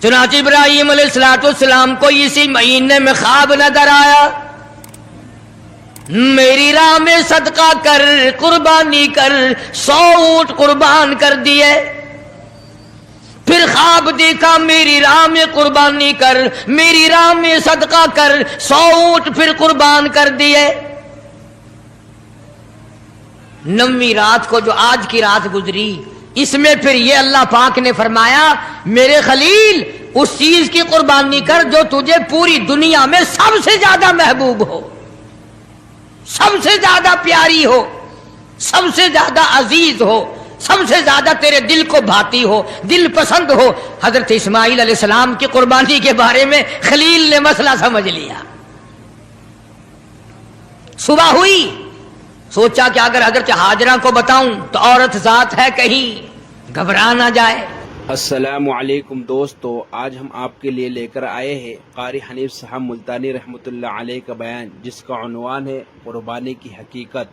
چنانچہ ابراہیم علیہ السلام کو اسی مہینے میں خواب نظر آیا، میری راہ میں صدقہ کر، قربانی کر، 100 اونٹ قربان کر دیے۔ پھر خواب دیکھا، میری راہ میں قربانی کر، میری راہ میں صدقہ کر، 100 اونٹ پھر قربان کر دیے۔ 9ویں رات کو جو آج کی رات گزری، اس میں پھر یہ اللہ پاک نے فرمایا میرے خلیل اس چیز کی قربانی کر جو تجھے پوری دنیا میں سب سے زیادہ محبوب ہو، سب سے زیادہ پیاری ہو، سب سے زیادہ عزیز ہو، سب سے زیادہ تیرے دل کو بھاتی ہو، دل پسند ہو۔ حضرت اسماعیل علیہ السلام کی قربانی کے بارے میں خلیل نے مسئلہ سمجھ لیا۔ صبح ہوئی، سوچا کہ اگر حضرت ہاجرہ کو بتاؤں تو عورت ذات ہے، کہیں گھبرا نہ جائے۔ السلام علیکم دوستو، آج ہم آپ کے لیے لے کر آئے ہیں قاری حنیف صاحب ملتانی رحمۃ اللہ علیہ کا بیان، جس کا عنوان ہے قربانی کی حقیقت۔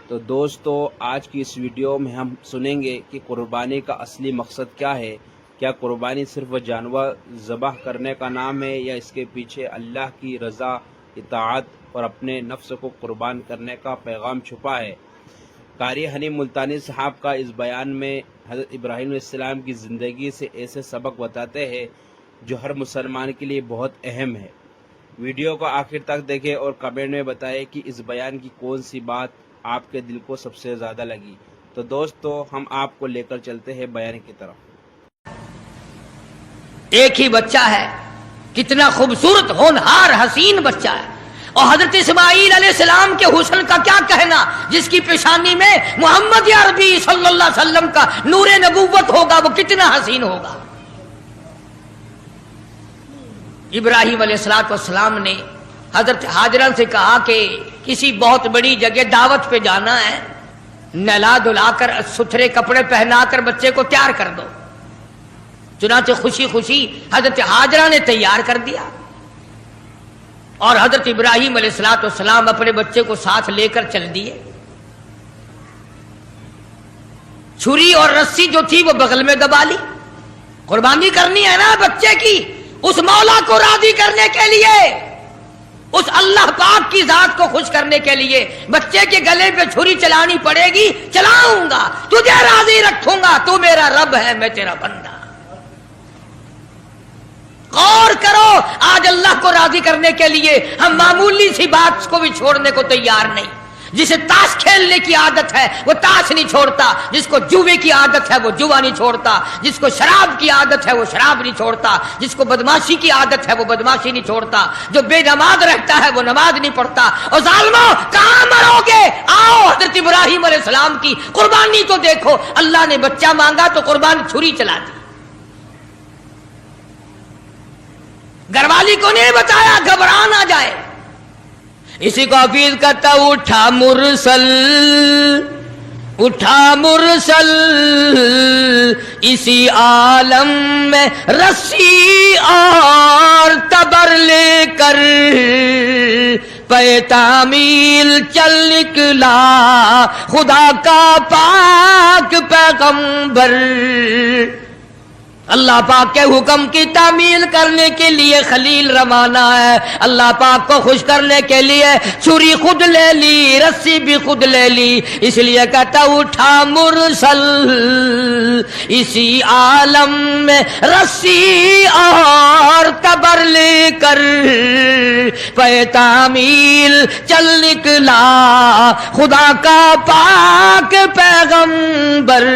تو دوستو، آج کی اس ویڈیو میں ہم سنیں گے کہ قربانی کا اصلی مقصد کیا ہے۔ کیا قربانی صرف جانور ذبح کرنے کا نام ہے، یا اس کے پیچھے اللہ کی رضا، اطاعت اور اپنے نفس کو قربان کرنے کا پیغام چھپا ہے؟ قاری حنیف ملتانی صاحب کا اس بیان میں حضرت ابراہیم علیہ السلام کی زندگی سے ایسے سبق بتاتے ہیں جو ہر مسلمان کے لیے بہت اہم ہے۔ ویڈیو کو آخر تک دیکھیں اور کمنٹ میں بتائیں کہ اس بیان کی کون سی بات آپ کے دل کو سب سے زیادہ لگی۔ تو دوستو، ہم آپ کو لے کر چلتے ہیں بیان کی طرف۔ ایک ہی بچہ ہے، کتنا خوبصورت ہونہار حسین بچہ ہے، اور حضرت اسماعیل علیہ السلام کے حسن کا کیا کہنا، جس کی پیشانی میں محمد عربی صلی اللہ علیہ وسلم کا نور نبوت ہوگا، وہ کتنا حسین ہوگا۔ ابراہیم علیہ السلام نے حضرت ہاجرہ سے کہا کہ کسی بہت بڑی جگہ دعوت پہ جانا ہے، نہلا دھلا کر ستھرے کپڑے پہنا کر بچے کو تیار کر دو۔ چنانچہ خوشی خوشی حضرت ہاجرہ نے تیار کر دیا، اور حضرت ابراہیم علیہ السلام اپنے بچے کو ساتھ لے کر چل دیے۔ چھری اور رسی جو تھی وہ بغل میں دبا لی۔ قربانی کرنی ہے نا بچے کی، اس مولا کو راضی کرنے کے لیے، اس اللہ پاک کی ذات کو خوش کرنے کے لیے بچے کے گلے پہ چھری چلانی پڑے گی، چلاؤں گا، تجھے راضی رکھوں گا، تو میرا رب ہے، میں تیرا بندہ۔ غور کرو، آج اللہ کو راضی کرنے کے لیے ہم معمولی سی بات کو بھی چھوڑنے کو تیار نہیں۔ جسے تاش کھیلنے کی عادت ہے وہ تاش نہیں چھوڑتا، جس کو جوے کی عادت ہے وہ جوا نہیں چھوڑتا، جس کو شراب کی عادت ہے وہ شراب نہیں چھوڑتا، جس کو بدماشی کی عادت ہے وہ بدماشی نہیں چھوڑتا، جو بے نماز رہتا ہے وہ نماز نہیں پڑھتا۔ اور ظالموں، کہاں مرو گے؟ آؤ حضرت ابراہیم علیہ السلام کی قربانی تو دیکھو، اللہ نے بچہ مانگا تو قربانی چھری چلا دی۔ گھر والی کو نہیں بتایا، گھبرا نہ جائے۔ اسی کو حفیظ کہتا، اٹھا مرسل اٹھا مرسل اسی عالم میں رسی اور تبر لے کر، پے تعمیل چل نکلا خدا کا پاک پیغمبر۔ اللہ پاک کے حکم کی تعمیل کرنے کے لیے خلیل روانہ ہے، اللہ پاک کو خوش کرنے کے لیے چھری خود لے لی، رسی بھی خود لے لی، اس لیے کہتا اٹھا مرسل اسی عالم میں رسی اور تبر لے کر، پے تعمیل چل نکلا خدا کا پاک پیغمبر۔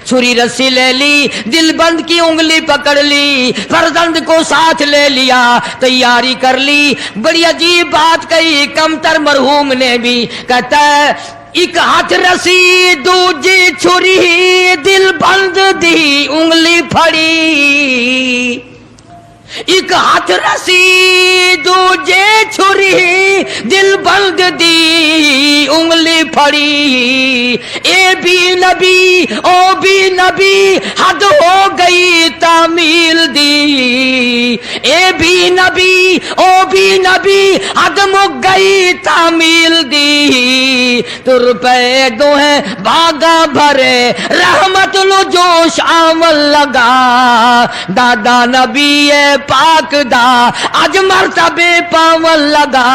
چھری رسی لے لی، دل بند کی انگلی پکڑ لی، فرزند کو ساتھ لے لیا، تیاری کر لی۔ بڑی عجیب بات کہی کمتر مرحوم نے بھی، کہتا ہے ایک ہاتھ رسی دوجی چھری، دل بند دی انگلی پھڑی۔ ایک ہاتھ رسی دوجے چھری، دل بند دی انگلی پھڑی۔ اے بھی نبی او بھی نبی، حد ہو گئی تعمیل دی۔ اے اے بھی نبی او بھی نبی حد مک گئی تعمیل دی تر پہ دو ہے باغا بھرے رحمت لو جوش آمل لگا دادا نبی پاک دا اج مرتبے پاول لگا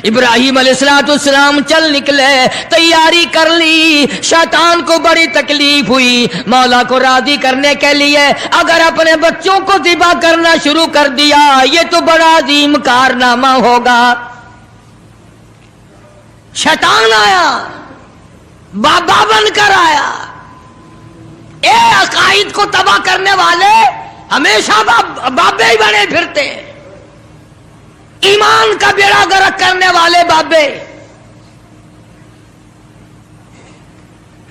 ابراہیم علیہ السلام چل نکلے تیاری کر لی شیطان کو بڑی تکلیف ہوئی مولا کو راضی کرنے کے لیے اگر اپنے بچوں کو ذبح کرنا شروع کر دیا یہ تو بڑا عظیم کارنامہ ہوگا شیطان آیا بابا بن کر آیا اے عقائد کو تباہ کرنے والے ہمیشہ بابے ہی بنے پھرتے ایمان کا بیڑا غرق کرنے والے بابے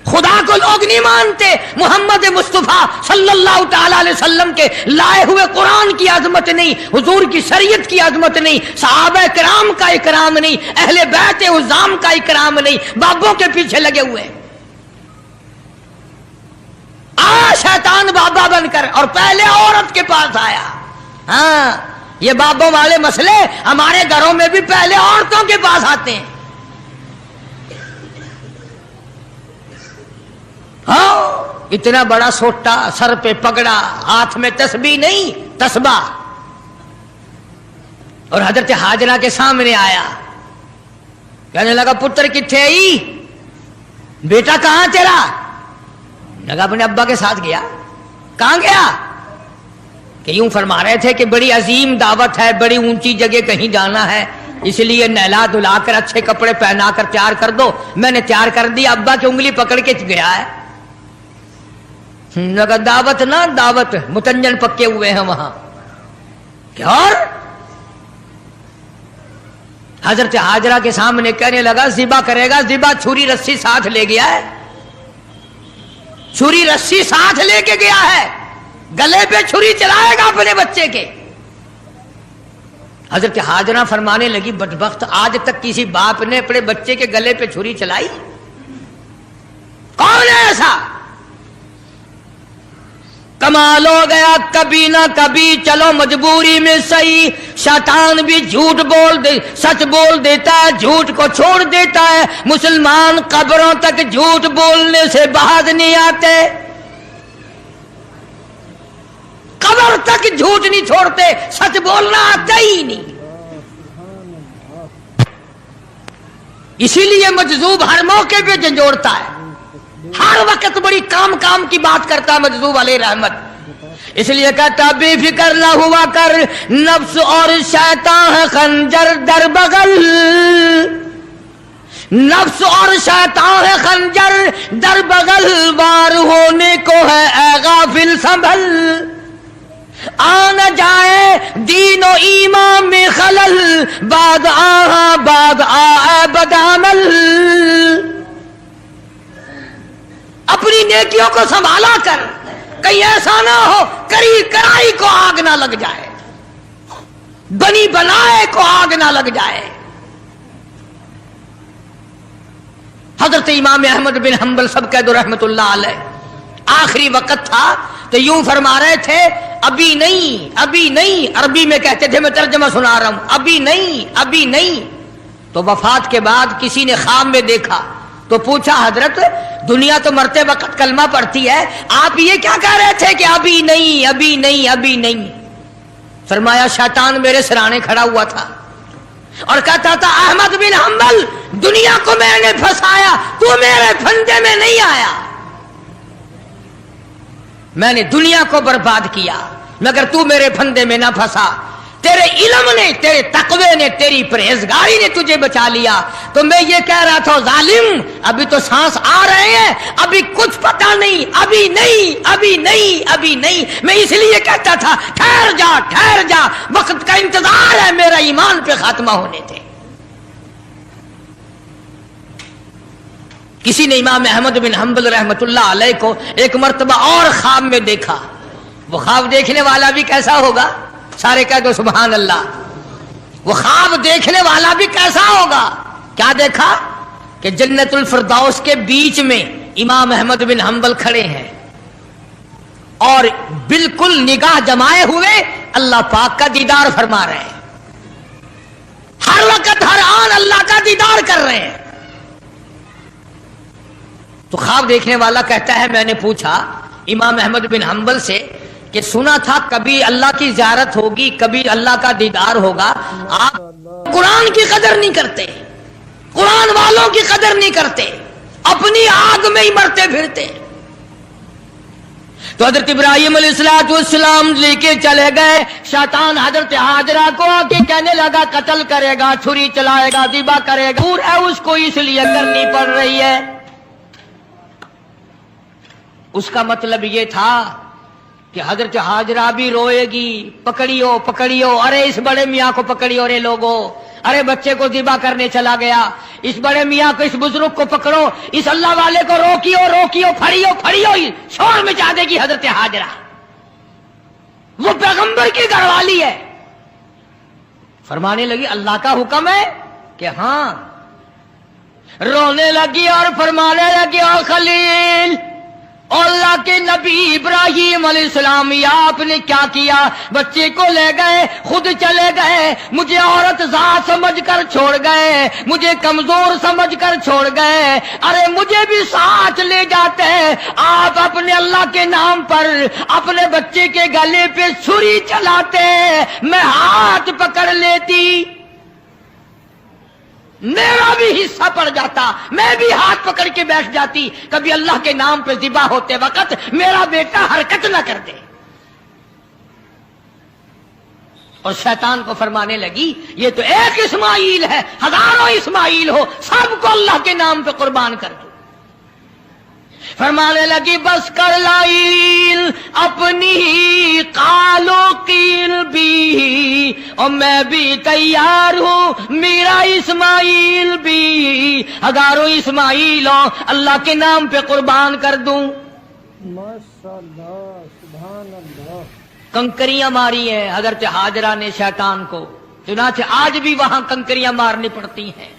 خدا کو لوگ نہیں مانتے محمد مصطفیٰ صلی اللہ تعالی علیہ وسلم کے لائے ہوئے قرآن کی عظمت نہیں حضور کی شریعت کی عظمت نہیں صحابہ کرام کا اکرام نہیں اہل بیت عظام کا اکرام نہیں بابوں کے پیچھے لگے ہوئے شیطان بابا بن کر اور پہلے عورت کے پاس آیا ہاں یہ بابوں والے مسئلے ہمارے گھروں میں بھی پہلے عورتوں کے پاس آتے ہیں ہاں اتنا بڑا سوٹا سر پہ پگڑا ہاتھ میں تسبیح نہیں تسبیح اور حضرت ہاجرہ کے سامنے آیا کہنے لگا پتر کتھے آئی بیٹا کہاں تیرا لگا اپنے ابا کے ساتھ گیا کہاں گیا کہ یوں فرما رہے تھے کہ بڑی عظیم دعوت ہے بڑی اونچی جگہ کہیں جانا ہے اس لیے نہلا دھلا کر اچھے کپڑے پہنا کر تیار کر دو میں نے تیار کر دیا ابا کی انگلی پکڑ کے گیا ہے لگا دعوت نہ دعوت متنجن پکے ہوئے ہیں وہاں کیا اور حضرت ہاجرہ کے سامنے کہنے لگا ذبح کرے گا ذبح چھری رسی ساتھ لے گیا ہے چھری رسی ساتھ لے کے گیا ہے گلے پہ چھری چلائے گا اپنے بچے کے حضرت ہاجرہ فرمانے لگی بدبخت آج تک کسی باپ نے اپنے بچے کے گلے پہ چھری چلائی کون ہے ایسا کمال ہو گیا کبھی نہ کبھی چلو مجبوری میں صحیح شیطان بھی جھوٹ بول دے سچ بول دیتا ہے جھوٹ کو چھوڑ دیتا ہے مسلمان قبروں تک جھوٹ بولنے سے باز نہیں آتے قبر تک جھوٹ نہیں چھوڑتے سچ بولنا آتا ہی نہیں اسی لیے مجذوب ہر موقع پہ جھنجھوڑتا ہے ہر وقت بڑی کام کی بات کرتا مجذوب علیہ رحمت اس لیے کہتا بے فکر نہ ہوا کر نفس اور شیطان ہے خنجر در بغل نفس اور شیطان ہے خنجر در بغل وار ہونے کو ہے اے غافل سنبھل آ نہ جائے دین و ایمان میں خلل بعد آ بدعمل اپنی نیکیوں کو سنبھالا کر کہیں ایسا نہ ہو کرائی کو آگ نہ لگ جائے بنی بنائے کو آگ نہ لگ جائے حضرت امام احمد بن حنبل سب کہہ دو رحمت اللہ علیہ آخری وقت تھا تو یوں فرما رہے تھے ابھی نہیں عربی میں کہتے تھے میں ترجمہ سنا رہا ہوں ابھی نہیں تو وفات کے بعد کسی نے خواب میں دیکھا تو پوچھا حضرت دنیا تو مرتے وقت کلمہ پڑھتی ہے آپ یہ کیا کہہ رہے تھے کہ ابھی نہیں فرمایا شیطان میرے سرانے کھڑا ہوا تھا اور کہتا تھا احمد بن حنبل دنیا کو میں نے پھنسایا تو میرے پھندے میں نہیں آیا میں نے دنیا کو برباد کیا مگر تو میرے پھندے میں نہ پھنسا تیرے علم نے تیرے تقوی نے تیری پرہیزگاری نے تجھے بچا لیا تو میں یہ کہہ رہا تھا ظالم ابھی تو سانس آ رہے ہیں ابھی کچھ پتا نہیں ابھی نہیں میں اس لیے کہتا تھا ٹھہر جا وقت کا انتظار ہے میرا ایمان پہ خاتمہ ہونے تھے کسی نے امام احمد بن حنبل رحمت اللہ علیہ کو ایک مرتبہ اور خواب میں دیکھا وہ خواب دیکھنے والا بھی کیسا ہوگا سارے کہہ دو سبحان اللہ وہ خواب دیکھنے والا بھی کیسا ہوگا کیا دیکھا کہ جنت الفردوس کے بیچ میں امام احمد بن حنبل کھڑے ہیں اور بالکل نگاہ جمائے ہوئے اللہ پاک کا دیدار فرما رہے ہیں، ہر وقت ہر آن اللہ کا دیدار کر رہے ہیں۔ تو خواب دیکھنے والا کہتا ہے میں نے پوچھا امام احمد بن حنبل سے کہ سنا تھا کبھی اللہ کی زیارت ہوگی، کبھی اللہ کا دیدار ہوگا، آپ قرآن کی قدر نہیں کرتے، قرآن والوں کی قدر نہیں کرتے، اپنی آگ میں ہی مرتے پھرتے۔ تو حضرت ابراہیم علیہ السلام لے کے چلے گئے، شیطان حضرت ہاجرہ کو آ کے کہنے لگا قتل کرے گا، چھری چلائے گا، ذبح کرے گا، دور ہے اس کو اس لیے کرنی پڑ رہی ہے۔ اس کا مطلب یہ تھا کہ حضرت ہاجرہ بھی روئے گی، پکڑیو پکڑیو، ارے اس بڑے میاں کو پکڑیو رے لوگو، ارے بچے کو ذبح کرنے چلا گیا، اس بڑے میاں کو، اس بزرگ کو پکڑو، اس اللہ والے کو روکیو روکیو، پھڑیو پھڑیو، شور مچا دے گی حضرت ہاجرہ، وہ پیغمبر کی گھر والی ہے۔ فرمانے لگی اللہ کا حکم ہے کہ ہاں، رونے لگی اور فرمانے لگی او خلیل، اللہ کے نبی ابراہیم علیہ السلام، یا آپ نے کیا کیا؟ بچے کو لے گئے، خود چلے گئے، مجھے عورت ذات سمجھ کر چھوڑ گئے، مجھے کمزور سمجھ کر چھوڑ گئے، ارے مجھے بھی ساتھ لے جاتے، آپ اپنے اللہ کے نام پر اپنے بچے کے گلے پہ چھری چلاتے، میں ہاتھ پکڑ لیتی، میرا بھی حصہ پڑ جاتا، میں بھی ہاتھ پکڑ کے بیٹھ جاتی، کبھی اللہ کے نام پہ ذبح ہوتے وقت میرا بیٹا حرکت نہ کر دے۔ اور شیطان کو فرمانے لگی یہ تو ایک اسماعیل ہے، ہزاروں اسماعیل ہو، سب کو اللہ کے نام پہ قربان کر دو۔ فرمانے لگی بس کر لائل اپنی قالو قیل بھی، اور میں بھی تیار ہوں، میرا اسماعیل بھی، ہزاروں اسماعیل ہو اللہ کے نام پہ قربان کر دوں۔ ماشاءاللہ، سبحان اللہ۔ کنکریاں ماری ہیں حضرت ہاجرہ نے شیطان کو، چنانچہ آج بھی وہاں کنکریاں مارنی پڑتی ہیں۔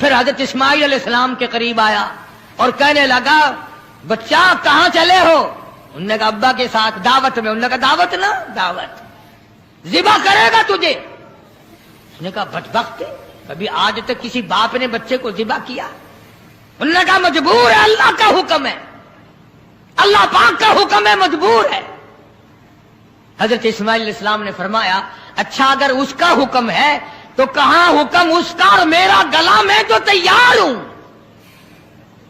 پھر حضرت اسماعیل علیہ السلام کے قریب آیا اور کہنے لگا بچہ کہاں چلے ہو؟ انہوں نے کہا ابا کے ساتھ دعوت میں۔ انہوں نے کہا دعوت نہ دعوت، ذبح کرے گا تجھے۔ انہوں نے کہا بدبخت، کبھی آج تک کسی باپ نے بچے کو ذبح کیا؟ انہوں نے کہا مجبور ہے، اللہ کا حکم ہے، اللہ پاک کا حکم ہے، مجبور ہے۔ حضرت اسماعیل علیہ السلام نے فرمایا اچھا اگر اس کا حکم ہے تو کہاں حکم اس کا اور میرا گلا، میں تو تیار ہوں،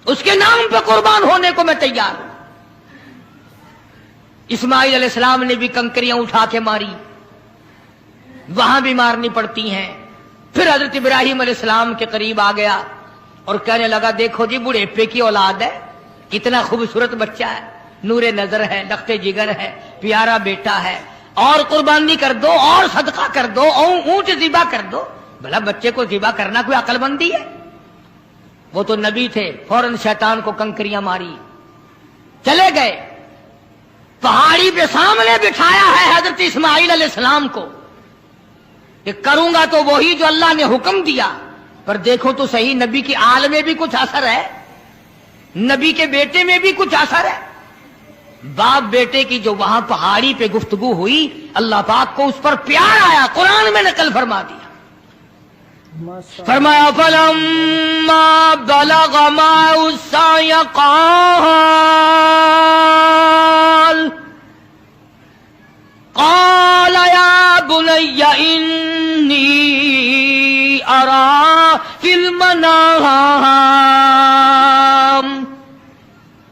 اس کے نام پہ قربان ہونے کو میں تیار ہوں۔ اسماعیل علیہ السلام نے بھی کنکریاں اٹھا کے ماری، وہاں بھی مارنی پڑتی ہیں۔ پھر حضرت ابراہیم علیہ السلام کے قریب آ گیا اور کہنے لگا دیکھو جی بڑھیپے کی اولاد ہے، کتنا خوبصورت بچہ ہے، نور نظر ہے، لخت جگر ہے، پیارا بیٹا ہے، اور قربانی کر دو، اور صدقہ کر دو، اور اونٹ ذبح کر دو۔ بھلا بچے کو ذبح کرنا کوئی عقل مندی ہے؟ وہ تو نبی تھے، فوراً شیطان کو کنکریاں ماری، چلے گئے۔ پہاڑی پہ سامنے بٹھایا ہے حضرت اسماعیل علیہ السلام کو کہ کروں گا تو وہی جو اللہ نے حکم دیا، پر دیکھو تو صحیح نبی کی آل میں بھی کچھ اثر ہے، نبی کے بیٹے میں بھی کچھ اثر ہے۔ باپ بیٹے کی جو وہاں پہاڑی پہ گفتگو ہوئی، اللہ پاک کو اس پر پیار آیا، قرآن میں نقل فرما دیا۔ فرمایا فلما بلغ معه السعي قال يا بني إني أرى في المنام،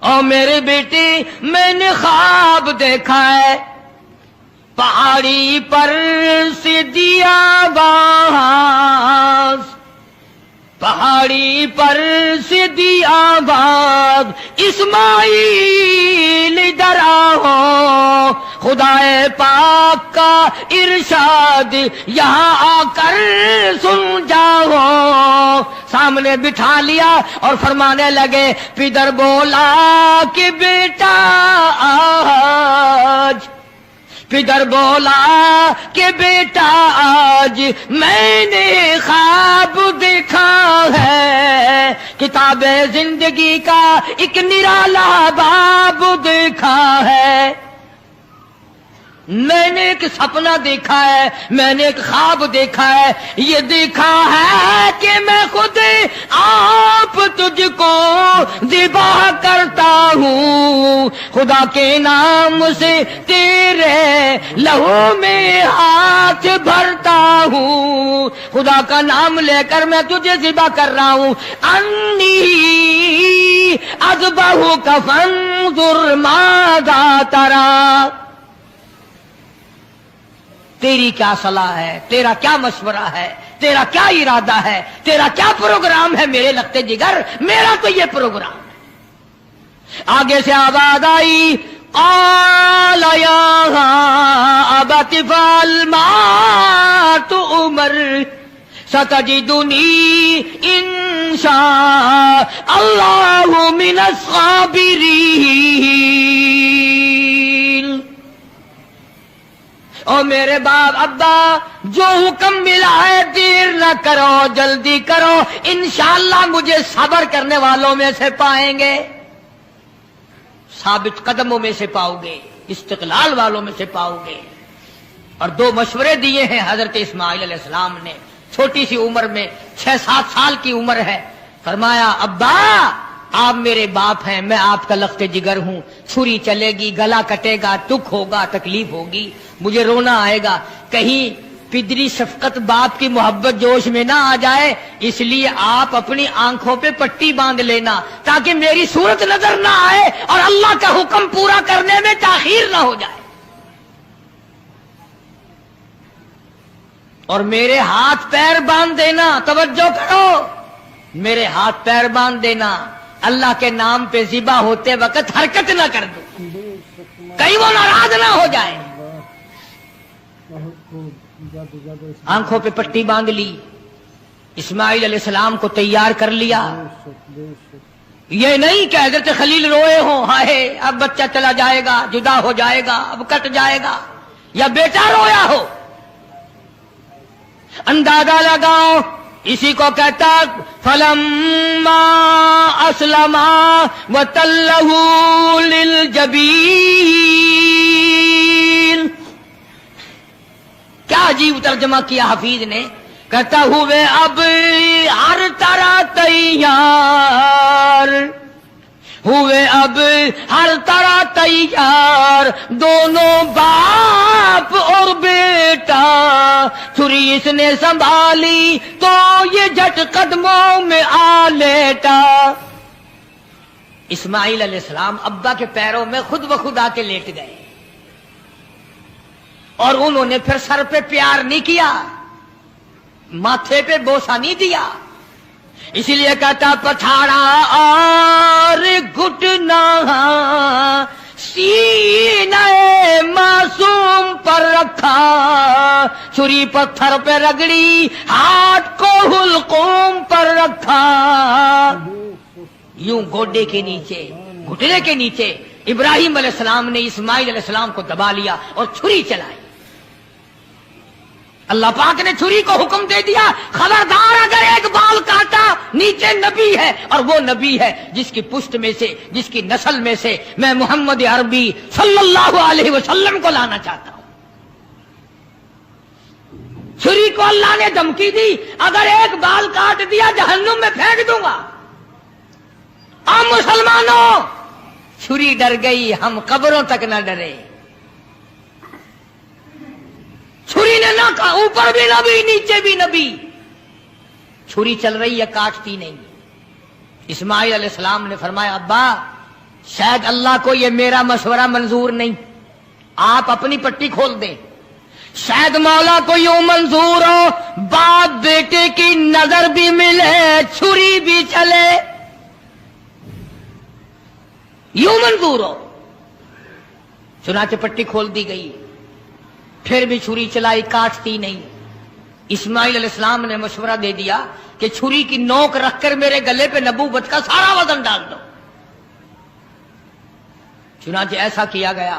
اور میرے بیٹے میں نے خواب دیکھا ہے، پہاڑی پر سیدھی آواز، پہاڑی پر سیدھی آواز، اسماعیل ادھر آؤ، خدائے پاک کا ارشاد یہاں آ کر سن جاؤ۔ سامنے بٹھا لیا اور فرمانے لگے، پدر بولا کہ بیٹا آج، پدر بولا کہ بیٹا آج میں نے خواب دیکھا ہے، کتاب زندگی کا ایک نرالا باب دیکھا ہے، میں نے ایک سپنا دیکھا ہے، میں نے ایک خواب دیکھا ہے، یہ دیکھا ہے کہ میں خود آپ تجھ کو ذبح کرتا ہوں، خدا کے نام سے تیرے لہو میں ہاتھ بھرتا ہوں، خدا کا نام لے کر میں تجھے ذبح کر رہا ہوں، انی اذبحک فانظر ماذا تری، تیری کیا صلاح ہے، تیرا کیا مشورہ ہے، تیرا کیا ارادہ ہے، تیرا کیا پروگرام ہے میرے لگتے جگر، میرا تو یہ پروگرام ہے۔ آگے سے آواز آئی، قال یا ابت افعل ما تؤمر ستجدنی ان شاء اللہ من الصابرین۔ او میرے باپ ابا، جو حکم ملا ہے دیر نہ کرو، جلدی کرو، انشاءاللہ مجھے صبر کرنے والوں میں سے پائیں گے، ثابت قدموں میں سے پاؤ گے، استقلال والوں میں سے پاؤ گے۔ اور دو مشورے دیے ہیں حضرت اسماعیل علیہ السلام نے، چھوٹی سی عمر میں، 6-7 سال کی عمر ہے۔ فرمایا ابا آپ میرے باپ ہیں، میں آپ کا لخت جگر ہوں، چھری چلے گی، گلا کٹے گا، دکھ ہوگا، تکلیف ہوگی، مجھے رونا آئے گا، کہیں پدری شفقت باپ کی محبت جوش میں نہ آ جائے، اس لیے آپ اپنی آنکھوں پہ پٹی باندھ لینا تاکہ میری صورت نظر نہ آئے اور اللہ کا حکم پورا کرنے میں تاخیر نہ ہو جائے، اور میرے ہاتھ پیر باندھ دینا، توجہ کرو، میرے ہاتھ پیر باندھ دینا، اللہ کے نام پہ ذبح ہوتے وقت حرکت نہ کر دو، کہیں وہ ناراض نہ ہو جائے۔ آنکھوں پہ پٹی باندھ لی، اسماعیل علیہ السلام کو تیار کر لیا۔ یہ نہیں کہ حضرت خلیل روئے ہوں، ہائے اب بچہ چلا جائے گا، جدا ہو جائے گا، اب کٹ جائے گا، یا بیٹا رویا ہو۔ اندازہ لگاؤ، اسی کو کہتا فلما اسلما وتلہ للجبین۔ کیا عجیب ترجمہ کیا حفیظ نے، کہتا ہوئے اب ہر طرح تیار ہوئے، اب ہر طرح تیار، دونوں باپ اور بیٹا، چھری اس نے سنبھالی تو یہ جھٹ قدموں میں آ لیٹا۔ اسماعیل علیہ السلام ابا کے پیروں میں خود بخود آ کے لیٹ گئے، اور انہوں نے پھر سر پہ پیار نہیں کیا، ماتھے پہ بوسہ نہیں دیا، اسی لیے کہتا پچھاڑا اور گھٹنا سینہ معصوم پر رکھا، چھری پتھر پہ رگڑی، ہاتھ کو حلقوم پر رکھا، یوں گوڈے کے نیچے، گھٹنے کے نیچے ابراہیم علیہ السلام نے اسماعیل علیہ السلام کو دبا لیا اور چھری چلائی۔ اللہ پاک نے چھری کو حکم دے دیا، خبردار اگر ایک بال کاٹا، نیچے نبی ہے، اور وہ نبی ہے جس کی پشت میں سے، جس کی نسل میں سے میں محمد عربی صلی اللہ علیہ وسلم کو لانا چاہتا ہوں۔ چھری کو اللہ نے دھمکی دی، اگر ایک بال کاٹ دیا جہنم میں پھینک دوں گا۔ عام مسلمانوں، چھری ڈر گئی، ہم قبروں تک نہ ڈرے۔ چھری نے نہ کہا، اوپر بھی نبی نیچے بھی نبی، چھری چل رہی ہے، کاٹتی نہیں۔ اسماعیل علیہ السلام نے فرمایا ابا شاید اللہ کو یہ میرا مشورہ منظور نہیں، آپ اپنی پٹی کھول دیں، شاید مولا کو یوں منظور ہو باپ بیٹے کی نظر بھی ملے، چھری بھی چلے، یوں منظور ہو۔ چنانچہ پٹی کھول دی گئی، پھر بھی چھری چلائی، کاٹتی نہیں۔ اسماعیل علیہ السلام نے مشورہ دے دیا کہ چھری کی نوک رکھ کر میرے گلے پہ نبوت کا سارا وزن ڈال دو۔ چنانچہ ایسا کیا گیا،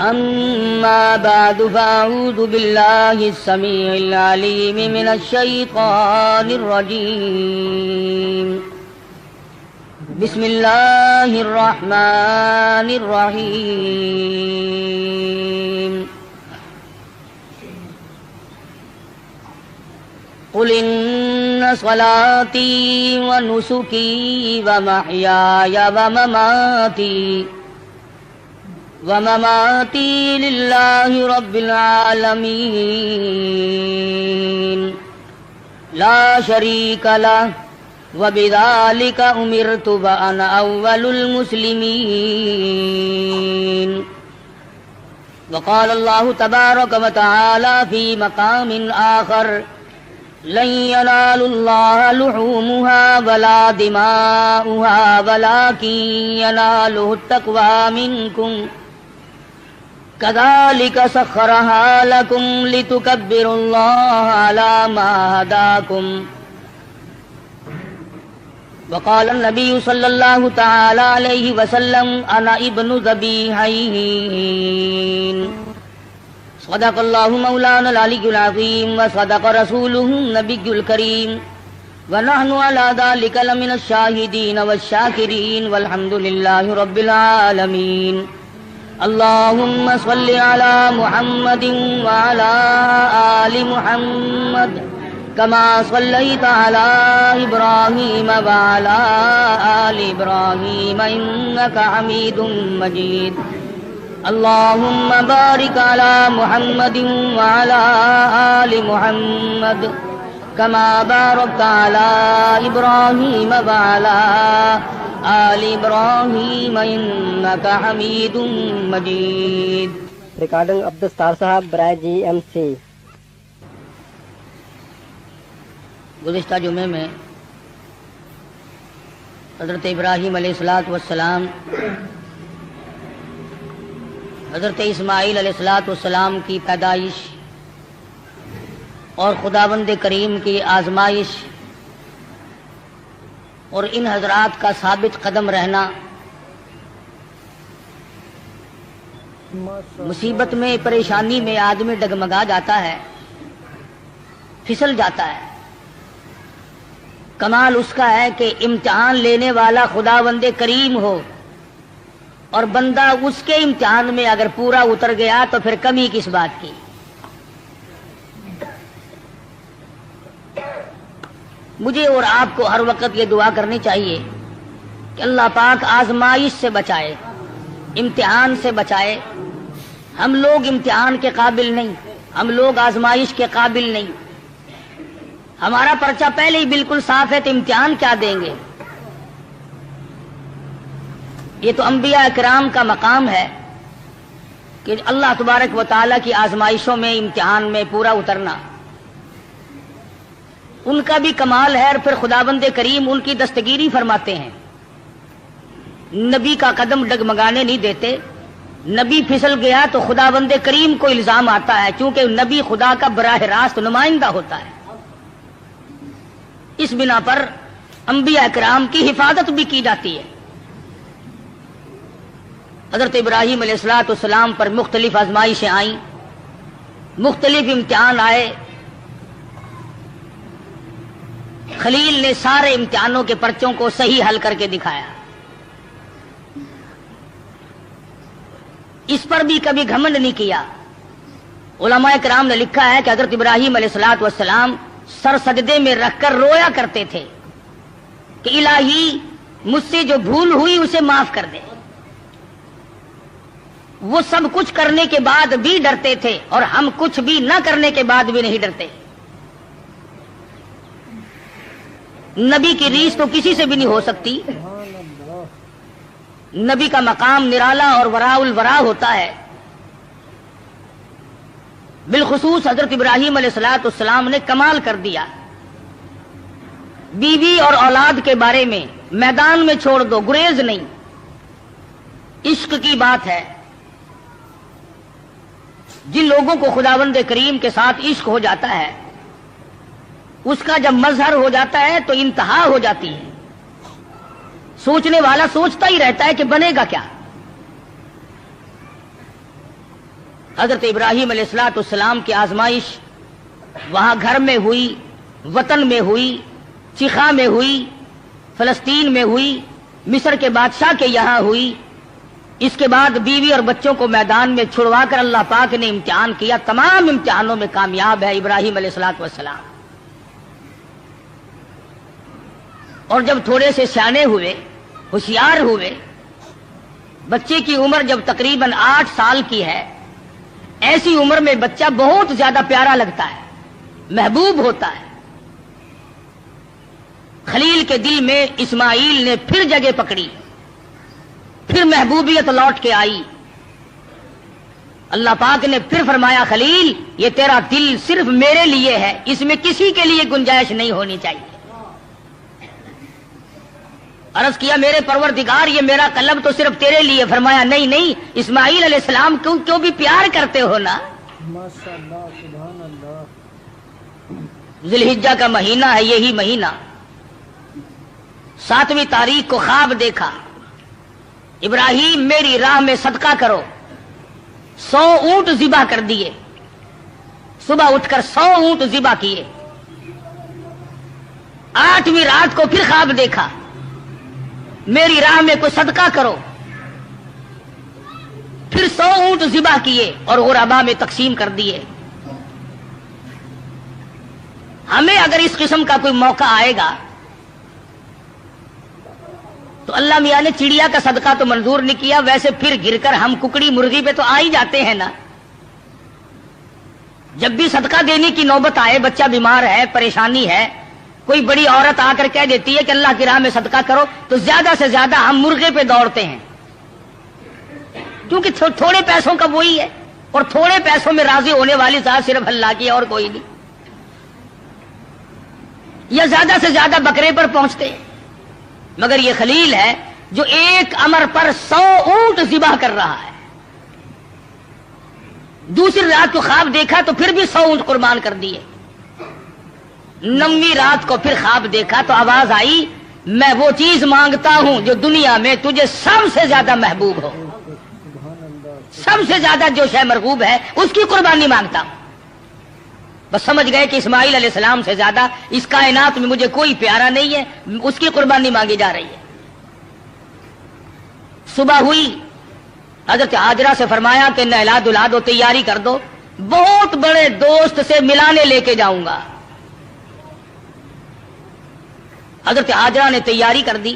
أما بعد فأعوذ بالله السميع العليم من الشيطان الرجيم بسم الله الرحمن الرحيم قل إن صلاتي ونسكي ومحياي ومماتي لله رب العالمين لا شريك له وبذلك أمرت وأنا أول المسلمين. وقال الله تبارك وتعالى في مقام آخر لن ينال الله لحومها ولا دماؤها ولكن يناله التقوى منكم كذلك سخرها لكم لتكبروا الله على ما هداكم. وقال النبي صلى الله تعالى عليه وسلم أنا ابن ذبيحين. صدق الله مولانا العلي العظيم وصدق رسوله النبي الكريم ونحن على ذلك لمن الشاهدين والشاكرين والحمد لله رب العالمين. اللهم صل على محمد وعلى آل محمد كما صليت على إبراهيم وعلى آل إبراهيم إنك حميد مجيد. اللهم بارك على محمد وعلى آل محمد كما باركت على إبراهيم وعلى آل إبراهيم إنك حميد مجيد. ریکارڈنگ عبدالستار صاحب برائے جی ایم سی. گزشتہ جمعے میں حضرت ابراہیم علیہ السلام حضرت اسماعیل علیہ السلام کی پیدائش اور خداوند کریم کی آزمائش اور ان حضرات کا ثابت قدم رہنا، مصیبت میں پریشانی میں آدمی ڈگمگا جاتا ہے، پھسل جاتا ہے. کمال اس کا ہے کہ امتحان لینے والا خداوند کریم ہو اور بندہ اس کے امتحان میں اگر پورا اتر گیا تو پھر کمی کس بات کی. مجھے اور آپ کو ہر وقت یہ دعا کرنی چاہیے کہ اللہ پاک آزمائش سے بچائے، امتحان سے بچائے. ہم لوگ امتحان کے قابل نہیں، ہم لوگ آزمائش کے قابل نہیں. ہمارا پرچہ پہلے ہی بالکل صاف ہے تو امتحان کیا دیں گے؟ یہ تو انبیاء کرام کا مقام ہے کہ اللہ تبارک و تعالیٰ کی آزمائشوں میں، امتحان میں پورا اترنا ان کا بھی کمال ہے. اور پھر خداوند کریم ان کی دستگیری فرماتے ہیں، نبی کا قدم ڈگمگانے نہیں دیتے. نبی پھسل گیا تو خداوند کریم کو الزام آتا ہے، چونکہ نبی خدا کا براہ راست نمائندہ ہوتا ہے. اس بنا پر انبیاء کرام کی حفاظت بھی کی جاتی ہے. حضرت ابراہیم علیہ السلام پر مختلف آزمائشیں آئیں، مختلف امتحان آئے. خلیل نے سارے امتحانوں کے پرچوں کو صحیح حل کر کے دکھایا. اس پر بھی کبھی گھمنڈ نہیں کیا. علماء کرام نے لکھا ہے کہ حضرت ابراہیم علیہ السلام سر سجدے میں رکھ کر رویا کرتے تھے کہ الہی مجھ سے جو بھول ہوئی اسے معاف کر دے. وہ سب کچھ کرنے کے بعد بھی ڈرتے تھے اور ہم کچھ بھی نہ کرنے کے بعد بھی نہیں ڈرتے. نبی کی ریس تو کسی سے بھی نہیں ہو سکتی. نبی کا مقام نرالا اور وراء الورا ہوتا ہے. بالخصوص حضرت ابراہیم علیہ السلام نے کمال کر دیا. بیوی اور اولاد کے بارے میں میدان میں چھوڑ دو، گریز نہیں. عشق کی بات ہے. جن لوگوں کو خداوند کریم کے ساتھ عشق ہو جاتا ہے، اس کا جب مظہر ہو جاتا ہے تو انتہا ہو جاتی ہے. سوچنے والا سوچتا ہی رہتا ہے کہ بنے گا کیا. حضرت ابراہیم علیہ السلام کی آزمائش وہاں گھر میں ہوئی، وطن میں ہوئی، چیخا میں ہوئی، فلسطین میں ہوئی، مصر کے بادشاہ کے یہاں ہوئی۔ اس کے بعد بیوی اور بچوں کو میدان میں چھڑوا کر اللہ پاک نے امتحان کیا، تمام امتحانوں میں کامیاب ہے ابراہیم علیہ السلام۔ اور جب تھوڑے سے سیانے ہوئے، ہوشیار ہوئے، بچے کی عمر جب تقریباً 8 سال کی ہے، ایسی عمر میں بچہ بہت زیادہ پیارا لگتا ہے، محبوب ہوتا ہے۔ خلیل کے دل میں اسماعیل نے پھر جگہ پکڑی، پھر محبوبیت لوٹ کے آئی۔ اللہ پاک نے پھر فرمایا خلیل یہ تیرا دل صرف میرے لیے ہے، اس میں کسی کے لیے گنجائش نہیں ہونی چاہیے۔ عرض کیا میرے پروردگار یہ میرا قلب تو صرف تیرے لیے، فرمایا نہیں نہیں، اسماعیل علیہ السلام کیوں بھی پیار کرتے ہو نا۔ ذی الحجہ کا مہینہ ہے، یہی مہینہ 7ویں تاریخ کو خواب دیکھا، ابراہیم میری راہ میں صدقہ کرو، 100 اونٹ ذبح کر دیے، صبح اٹھ کر 100 اونٹ ذبح کیے۔ 8ویں رات کو پھر خواب دیکھا، میری راہ میں کوئی صدقہ کرو، پھر 100 اونٹ ذبح کیے اور غربا میں تقسیم کر دیے۔ ہمیں اگر اس قسم کا کوئی موقع آئے گا تو اللہ میاں نے چڑیا کا صدقہ تو منظور نہیں کیا، ویسے پھر گر کر ہم ککڑی مرغی پہ تو آ ہی جاتے ہیں نا۔ جب بھی صدقہ دینے کی نوبت آئے، بچہ بیمار ہے، پریشانی ہے، کوئی بڑی عورت آ کر کہہ دیتی ہے کہ اللہ کی راہ میں صدقہ کرو، تو زیادہ سے زیادہ ہم مرغے پہ دوڑتے ہیں، کیونکہ تھوڑے پیسوں کا وہی ہے، اور تھوڑے پیسوں میں راضی ہونے والی ذات صرف اللہ کی اور کوئی نہیں، یا زیادہ سے زیادہ بکرے پر پہنچتے ہیں۔ مگر یہ خلیل ہے جو ایک امر پر 100 اونٹ ذبح کر رہا ہے۔ دوسری رات کو خواب دیکھا تو پھر بھی 100 اونٹ قربان کر دیے۔ 9ویں رات کو پھر خواب دیکھا تو آواز آئی میں وہ چیز مانگتا ہوں جو دنیا میں تجھے سب سے زیادہ محبوب ہو، سب سے زیادہ جو شے مرغوب ہے اس کی قربانی مانگتا ہوں۔ بس سمجھ گئے کہ اسماعیل علیہ السلام سے زیادہ اس کائنات میں مجھے کوئی پیارا نہیں ہے، اس کی قربانی مانگی جا رہی ہے۔ صبح ہوئی، حضرت ہاجرہ سے فرمایا کہ نہلا دھلا دو، تیاری کر دو، بہت بڑے دوست سے ملانے لے کے جاؤں گا۔ حضرت ہاجرہ نے تیاری کر دی،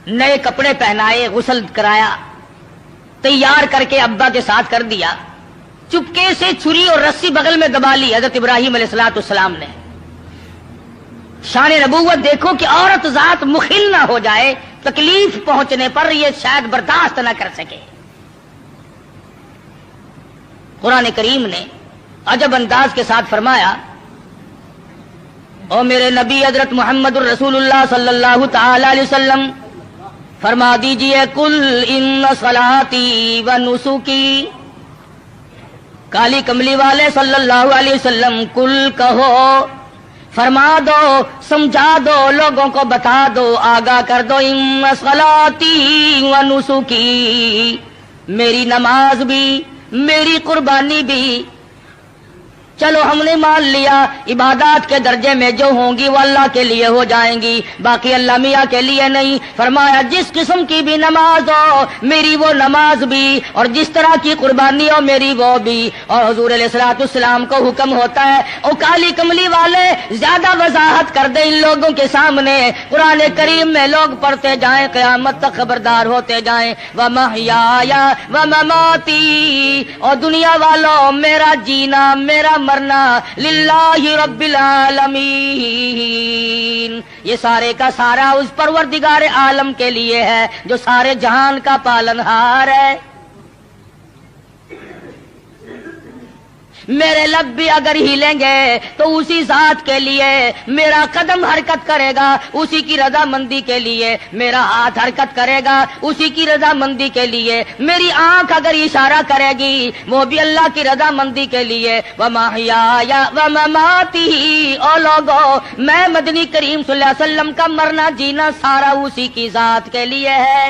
نئے کپڑے پہنائے، غسل کرایا، تیار کر کے ابا کے ساتھ کر دیا۔ چپکے سے چھری اور رسی بغل میں دبا لی حضرت ابراہیم علیہ السلام نے۔ شان نبوت دیکھو کہ عورت ذات مخل نہ ہو جائے، تکلیف پہنچنے پر یہ شاید برداشت نہ کر سکے۔ قرآن کریم نے عجب انداز کے ساتھ فرمایا او میرے نبی حضرت محمد الرسول اللہ صلی اللہ تعالی علیہ وسلم فرما دیجئے کل ان صلاتی و نسکی، کالی کملی والے صلی اللہ علیہ وسلم کل کہو، فرما دو، سمجھا دو، لوگوں کو بتا دو، آگاہ کر دو، ان صلاتی و نسکی، میری نماز بھی، میری قربانی بھی، چلو ہم نے مان لیا عبادات کے درجے میں جو ہوں گی وہ اللہ کے لیے ہو جائیں گی، باقی اللہ میاں کے لیے نہیں۔ فرمایا جس قسم کی بھی نماز ہو میری وہ نماز بھی، اور جس طرح کی قربانی ہو میری وہ بھی۔ اور حضور علیہ الصلوۃ والسلام کو حکم ہوتا ہے او کالی کملی والے زیادہ وضاحت کر دے ان لوگوں کے سامنے، قرآن کریم میں لوگ پڑھتے جائیں، قیامت تک خبردار ہوتے جائیں، وَمَحْيَايَ وَمَمَاتِي، اور دنیا والوں میرا جینا میرا مرنا للہ رب العالمین، یہ سارے کا سارا اس پروردگار عالم کے لیے ہے جو سارے جہان کا پالنہار ہے۔ میرے لب بھی اگر ہلیں گے تو اسی ذات کے لیے، میرا قدم حرکت کرے گا اسی کی رضا مندی کے لیے، میرا ہاتھ حرکت کرے گا اسی کی رضا مندی کے لیے، میری آنکھ اگر اشارہ کرے گی وہ بھی اللہ کی رضا مندی کے لیے۔ وَمَحْيَايَ وَمَمَاتِي، او لوگو میں مدنی کریم صلی اللہ علیہ وسلم کا مرنا جینا سارا اسی کی ذات کے لیے ہے۔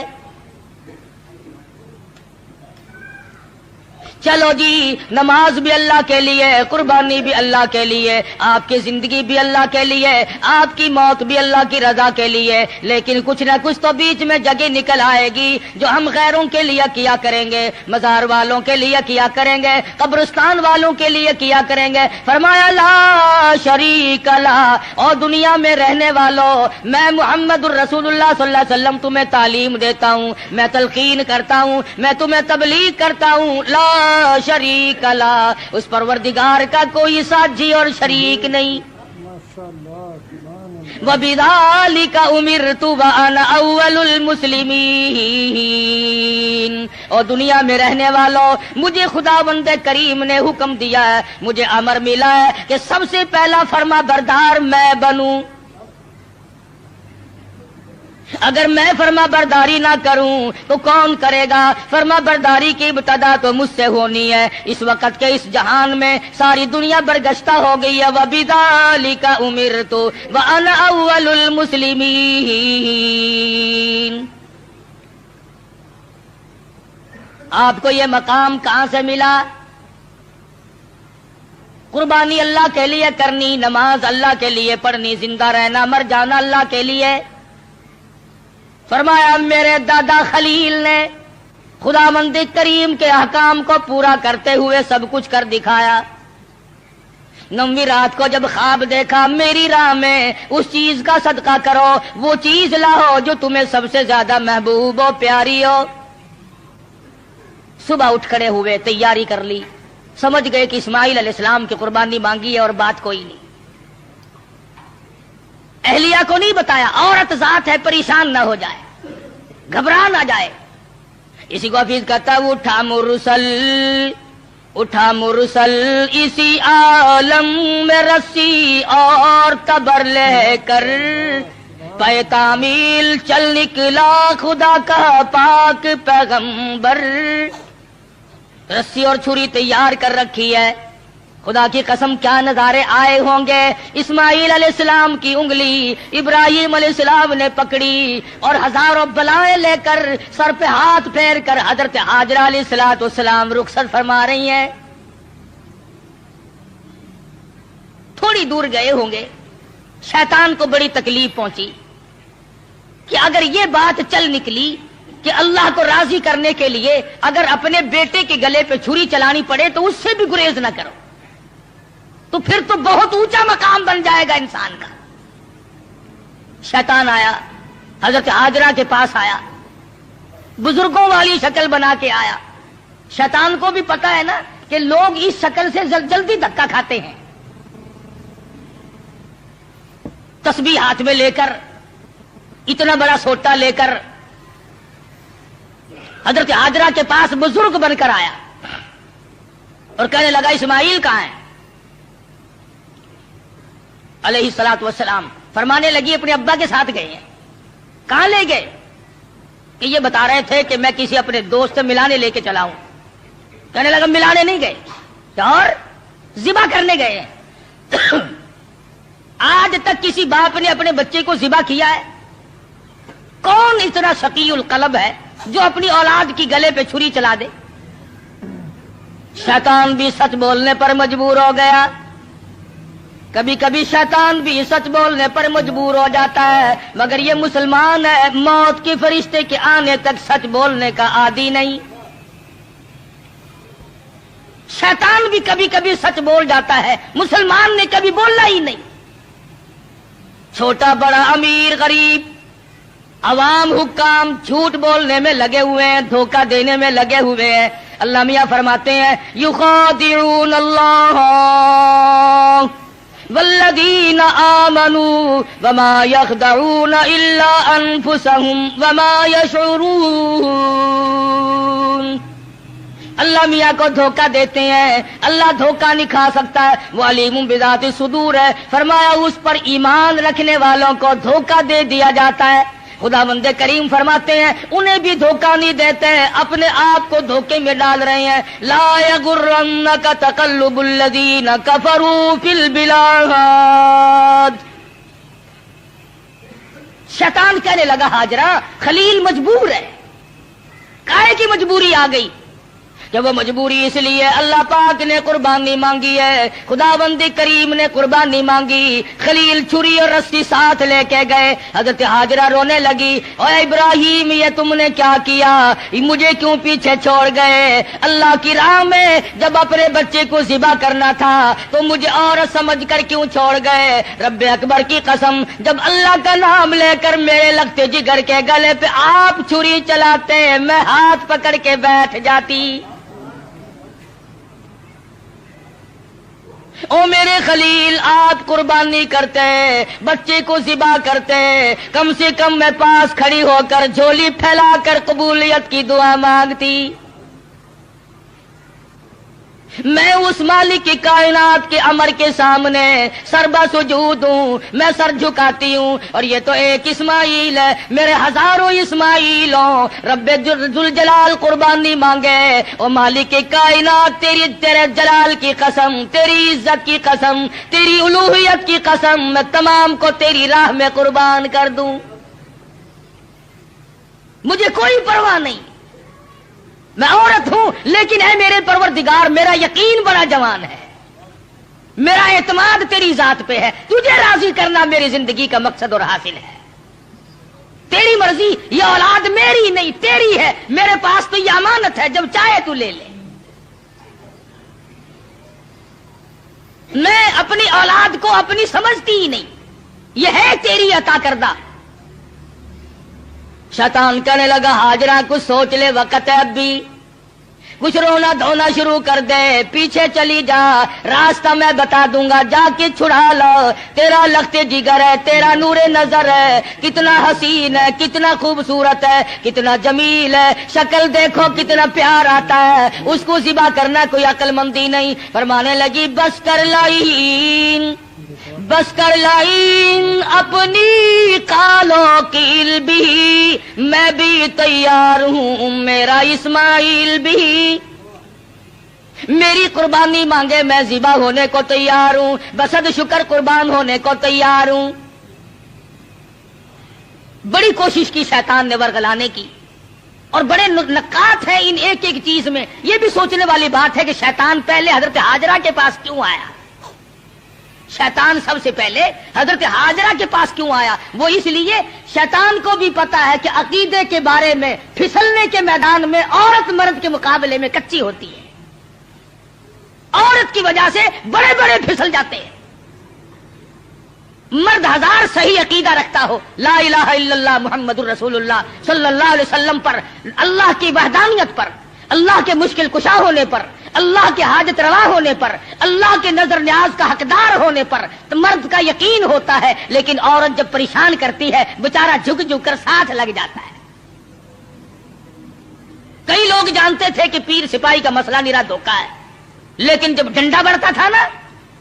چلو جی نماز بھی اللہ کے لیے، قربانی بھی اللہ کے لیے، آپ کی زندگی بھی اللہ کے لیے، آپ کی موت بھی اللہ کی رضا کے لیے، لیکن کچھ نہ کچھ تو بیچ میں جگہ نکل آئے گی جو ہم غیروں کے لیے کیا کریں گے، مزار والوں کے لیے کیا کریں گے، قبرستان والوں کے لیے کیا کریں گے۔ فرمایا لا شریک لا، اور دنیا میں رہنے والوں میں محمد الرسول اللہ صلی اللہ علیہ وسلم تمہیں تعلیم دیتا ہوں، میں تلقین کرتا ہوں، میں تمہیں تبلیغ کرتا ہوں، لا شریک لا، اس پروردگار کا کوئی ساتھی اور شریک نہیں۔ وَبِذَلِكَ أُمِرْتُ وَأَنَا أَوَّلُ الْمُسْلِمِينَ، اور دنیا میں رہنے والوں مجھے خداوند کریم نے حکم دیا ہے، مجھے امر ملا ہے کہ سب سے پہلا فرما بردار میں بنوں۔ اگر میں فرما برداری نہ کروں تو کون کرے گا؟ فرما برداری کی ابتدا تو مجھ سے ہونی ہے۔ اس وقت کے اس جہان میں ساری دنیا برگشتہ ہو گئی ہے۔ وَبِذَلِكَ أُمِرْتُ وَأَنَا أَوَّلُ الْمُسْلِمِينَ۔ آپ کو یہ مقام کہاں سے ملا؟ قربانی اللہ کے لیے کرنی، نماز اللہ کے لیے پڑھنی، زندہ رہنا مر جانا اللہ کے لیے۔ فرمایا میرے دادا خلیل نے خداوند کریم کے احکام کو پورا کرتے ہوئے سب کچھ کر دکھایا۔ 9ویں رات کو جب خواب دیکھا، میری راہ میں اس چیز کا صدقہ کرو، وہ چیز لاؤ جو تمہیں سب سے زیادہ محبوب ہو، پیاری ہو۔ صبح اٹھ کھڑے ہوئے، تیاری کر لی، سمجھ گئے کہ اسماعیل علیہ السلام کی قربانی مانگی ہے اور بات کوئی نہیں۔ اہلیہ کو نہیں بتایا، عورت ذات ہے، پریشان نہ ہو جائے، گھبرا نہ جائے۔ اسی کو حفیظ کہتا ہے اٹھا مرسل اسی عالم میں رسی اور تبر لے کر، پے تعمیل چل نکلا خدا کا پاک پیغمبر۔ رسی اور چھری تیار کر رکھی ہے، خدا کی قسم کیا نظارے آئے ہوں گے۔ اسماعیل علیہ السلام کی انگلی ابراہیم علیہ السلام نے پکڑی اور ہزاروں بلائیں لے کر سر پہ ہاتھ پھیر کر حضرت ہاجرہ علیہ السلام رخصت فرما رہی ہیں۔ تھوڑی دور گئے ہوں گے، شیطان کو بڑی تکلیف پہنچی کہ اگر یہ بات چل نکلی کہ اللہ کو راضی کرنے کے لیے اگر اپنے بیٹے کے گلے پہ چھری چلانی پڑے تو اس سے بھی گریز نہ کرو، تو پھر تو بہت اونچا مقام بن جائے گا انسان کا۔ شیطان آیا، حضرت ہاجرہ کے پاس آیا، بزرگوں والی شکل بنا کے آیا۔ شیطان کو بھی پتا ہے نا کہ لوگ اس شکل سے جلدی دھکا کھاتے ہیں۔ تسبیح ہاتھ میں لے کر، اتنا بڑا سوٹا لے کر حضرت ہاجرہ کے پاس بزرگ بن کر آیا اور کہنے لگا اسماعیل کہاں ہے علیہ السلام؟ فرمانے لگی اپنے ابا کے ساتھ گئے ہیں۔ کہاں لے گئے؟ کہ یہ بتا رہے تھے کہ میں کسی اپنے دوست سے ملانے لے کے چلا ہوں۔ کہنے لگا ملانے نہیں گئے اور ذبح کرنے گئے ہیں۔ آج تک کسی باپ نے اپنے بچے کو ذبح کیا ہے؟ کون اتنا شقی القلب ہے جو اپنی اولاد کی گلے پہ چھری چلا دے؟ شیطان بھی سچ بولنے پر مجبور ہو گیا، کبھی کبھی شیطان بھی سچ بولنے پر مجبور ہو جاتا ہے، مگر یہ مسلمان ہے، موت کے فرشتے کے آنے تک سچ بولنے کا عادی نہیں۔ شیطان بھی کبھی کبھی سچ بول جاتا ہے، مسلمان نے کبھی بولنا ہی نہیں۔ چھوٹا بڑا امیر غریب عوام حکام جھوٹ بولنے میں لگے ہوئے ہیں، دھوکہ دینے میں لگے ہوئے ہیں۔ اللہ میاں فرماتے ہیں یخادعون اللہ والذین آمنوا وما یخدعون الا انفسهم وما یشعرون۔ اللہ میاں کو دھوکہ دیتے ہیں، اللہ دھوکہ نہیں کھا سکتا ہے، وہ علیم بذات الصدور ہے۔ فرمایا اس پر ایمان رکھنے والوں کو دھوکہ دے دیا جاتا ہے۔ خداوند کریم فرماتے ہیں انہیں بھی دھوکہ نہیں دیتے ہیں، اپنے آپ کو دھوکے میں ڈال رہے ہیں۔ لا یغرنک تقلب الذین کفروا فی البلاد۔ شیطان کہنے لگا ہاجرہ خلیل مجبور ہے، کائے کی مجبوری آ گئی؟ کہ وہ مجبوری اس لیے اللہ پاک نے قربانی مانگی ہے، خداوند کریم نے قربانی مانگی، خلیل چھری اور رسی ساتھ لے کے گئے، حضرت ہاجرہ رونے لگی، اے ابراہیم یہ تم نے کیا کیا، مجھے کیوں پیچھے چھوڑ گئے؟ اللہ کی راہ میں جب اپنے بچے کو ذبح کرنا تھا تو مجھے عورت سمجھ کر کیوں چھوڑ گئے؟ رب اکبر کی قسم، جب اللہ کا نام لے کر میرے لگتے جگر کے گلے پہ آپ چھری چلاتے میں ہاتھ پکڑ کے بیٹھ جاتی۔ او میرے خلیل آپ قربانی کرتے، بچے کو ذبح کرتے، کم سے کم میں پاس کھڑی ہو کر جھولی پھیلا کر قبولیت کی دعا مانگتی۔ میں اس مالک کی کائنات کے امر کے سامنے سربا سجود ہوں، میں سر جھکاتی ہوں، اور یہ تو ایک اسماعیل ہے، میرے ہزاروں اسماعیلوں رب ذوالجلال قربانی مانگے۔ او مالک کی کائنات تیرے جلال کی قسم، تیری عزت کی قسم، تیری الوہیت کی قسم، میں تمام کو تیری راہ میں قربان کر دوں، مجھے کوئی پرواہ نہیں، میں عورت ہوں لیکن اے میرے پروردگار میرا یقین بڑا جوان ہے، میرا اعتماد تیری ذات پہ ہے، تجھے راضی کرنا میری زندگی کا مقصد اور حاصل ہے، تیری مرضی، یہ اولاد میری نہیں تیری ہے، میرے پاس تو یہ امانت ہے، جب چاہے تو لے لے، میں اپنی اولاد کو اپنی سمجھتی ہی نہیں، یہ ہے تیری عطا کردہ۔ شیطان کہنے لگا ہاجرہ کچھ سوچ لے، وقت ہے اب بھی، کچھ رونا دھونا شروع کر دے، پیچھے چلی جا، راستہ میں بتا دوں گا، جا کے چھڑا لو، تیرا لخت جگر ہے، تیرا نور نظر ہے، کتنا حسین ہے، کتنا خوبصورت ہے، کتنا جمیل ہے، شکل دیکھو کتنا پیار آتا ہے، اس کو ذبح کرنا کوئی عقل مندی نہیں۔ فرمانے لگی بس کر لائن، بس کر لائن اپنی کالوں کی بھی، میں بھی تیار ہوں، میرا اسماعیل بھی، میری قربانی مانگے میں ذبح ہونے کو تیار ہوں، بسد شکر قربان ہونے کو تیار ہوں۔ بڑی کوشش کی شیطان نے ورغلانے کی، اور بڑے نکات ہیں ان ایک ایک چیز میں۔ یہ بھی سوچنے والی بات ہے کہ شیطان پہلے حضرت ہاجرہ کے پاس کیوں آیا؟ شیطان سب سے پہلے حضرت ہاجرہ کے پاس کیوں آیا؟ وہ اس لیے شیطان کو بھی پتا ہے کہ عقیدے کے بارے میں پھسلنے کے میدان میں عورت مرد کے مقابلے میں کچی ہوتی ہے، عورت کی وجہ سے بڑے بڑے پھسل جاتے ہیں۔ مرد ہزار صحیح عقیدہ رکھتا ہو، لا الہ الا اللہ محمد الرسول اللہ صلی اللہ علیہ وسلم پر، اللہ کی وحدانیت پر، اللہ کے مشکل کشا ہونے پر، اللہ کے حاجت روا ہونے پر، اللہ کے نظر نیاز کا حقدار ہونے پر تو مرد کا یقین ہوتا ہے، لیکن عورت جب پریشان کرتی ہے بیچارہ جھک جھک کر ساتھ لگ جاتا ہے۔ کئی لوگ جانتے تھے کہ پیر سپاہی کا مسئلہ نرا دھوکہ ہے، لیکن جب ڈنڈا بڑھتا تھا نا،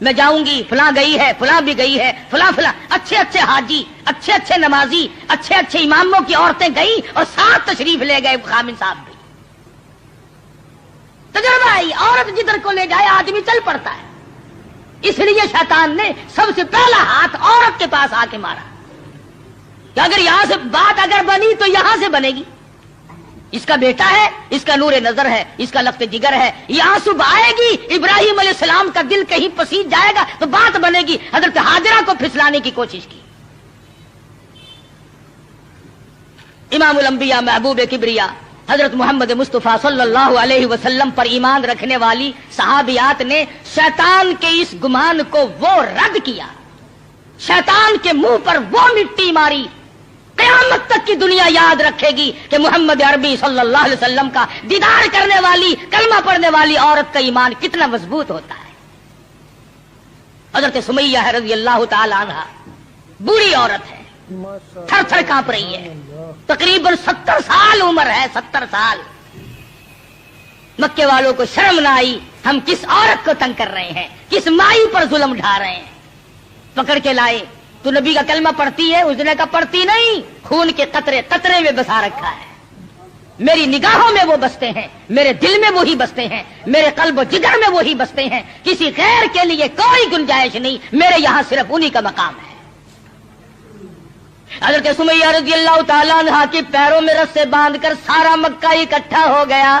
میں جاؤں گی، فلاں گئی ہے، فلاں بھی گئی ہے، فلاں فلاں اچھے اچھے حاجی، اچھے اچھے نمازی، اچھے اچھے اماموں کی عورتیں گئی اور ساتھ تشریف لے گئے خامن صاحب بھی۔ تجربہ ہے، عورت جدھر کو لے جائے آدمی چل پڑتا ہے۔ اس لیے شیطان نے سب سے پہلا ہاتھ عورت کے پاس آ کے مارا کہ اگر یہاں سے بات اگر بنی تو یہاں سے بنے گی، اس کا بیٹا ہے، اس کا نور نظر ہے، اس کا لفظ جگر ہے، یہاں صبح آئے گی، ابراہیم علیہ السلام کا دل کہیں پسیج جائے گا تو بات بنے گی۔ حضرت ہاجرہ کو پھسلانے کی کوشش کی۔ امام الانبیاء محبوب کبریا حضرت محمد مصطفیٰ صلی اللہ علیہ وسلم پر ایمان رکھنے والی صحابیات نے شیطان کے اس گمان کو وہ رد کیا، شیطان کے منہ پر وہ مٹی ماری۔ قیامت تک کی دنیا یاد رکھے گی کہ محمد عربی صلی اللہ علیہ وسلم کا دیدار کرنے والی، کلمہ پڑھنے والی عورت کا ایمان کتنا مضبوط ہوتا ہے۔ حضرت سمیہ ہے رضی اللہ تعالی عنہا، بوڑھی عورت ہے، تھر تھر کانپ رہی ہے، تقریباً 70 سال عمر ہے، 70 سال۔ مکے والوں کو شرم نہ آئی، ہم کس عورت کو تنگ کر رہے ہیں، کس مائی پر ظلم ڈھا رہے ہیں۔ پکڑ کے لائے، تو نبی کا کلمہ پڑھتی ہے؟ اس نے کہا پڑھتی نہیں، خون کے قطرے قطرے میں بسا رکھا ہے، میری نگاہوں میں وہ بستے ہیں، میرے دل میں وہی بستے ہیں، میرے قلب و جگر میں وہی بستے ہیں، کسی غیر کے لیے کوئی گنجائش نہیں، میرے یہاں صرف انہی کا مقام ہے۔ حضرت سمیہ رضی اللہ تعالیٰ عنہ کے پیروں میں رسے باندھ کر سارا مکہ اکٹھا ہو گیا۔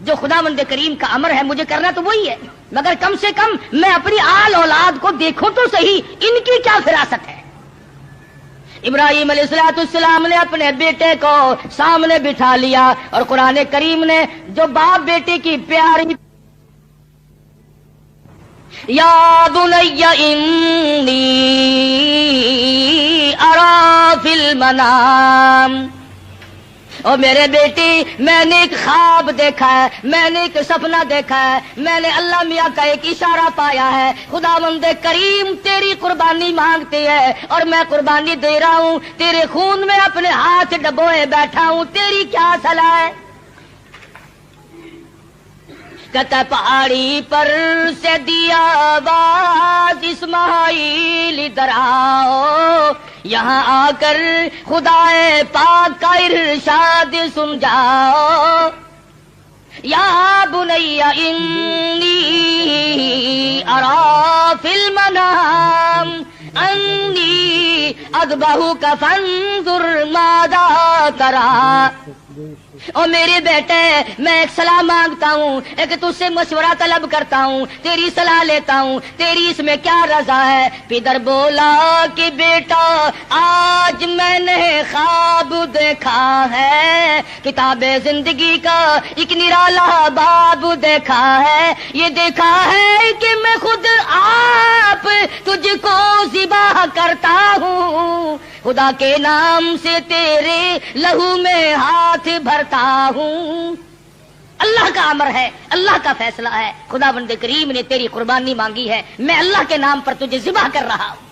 جو خداوند کریم کا امر ہے مجھے کرنا تو وہی ہے، مگر کم سے کم میں اپنی آل اولاد کو دیکھوں تو صحیح، ان کی کیا فراست ہے۔ ابراہیم علیہ السلام نے اپنے بیٹے کو سامنے بٹھا لیا اور قرآن کریم نے جو باپ بیٹے کی پیاری یا بنی انی ارا فی المنام، اور میرے بیٹی میں نے ایک خواب دیکھا ہے، میں نے ایک سپنا دیکھا ہے، میں نے اللہ میاں کا ایک اشارہ پایا ہے، خداوند کریم تیری قربانی مانگتی ہے اور میں قربانی دے رہا ہوں، تیرے خون میں اپنے ہاتھ ڈبوئے بیٹھا ہوں، تیری کیا صلاح ہے؟ کہتا پہاڑی پر سے دیا آواز اسماعیل ادھر آؤ، یہاں آ کر خدا پاک کا ارشاد سن جاؤ، یا بنی انی ارا فی المنام انی اذبحک فانظر ماذا تری، اور میرے بیٹے میں ایک صلاح مانگتا ہوں، ایک تجھ سے مشورہ طلب کرتا ہوں، تیری صلاح لیتا ہوں، تیری اس میں کیا رضا ہے؟ پدر بولا کہ بیٹا آج میں نے خواب دیکھا ہے، کتاب زندگی کا ایک نرالا باب دیکھا ہے، یہ دیکھا ہے کہ میں خود آپ تجھ کو ذبح کرتا ہوں، خدا کے نام سے تیرے لہو میں ہاتھ بھرتا ہوں۔ اللہ کا امر ہے، اللہ کا فیصلہ ہے، خداوند کریم نے تیری قربانی مانگی ہے، میں اللہ کے نام پر تجھے ذبح کر رہا ہوں۔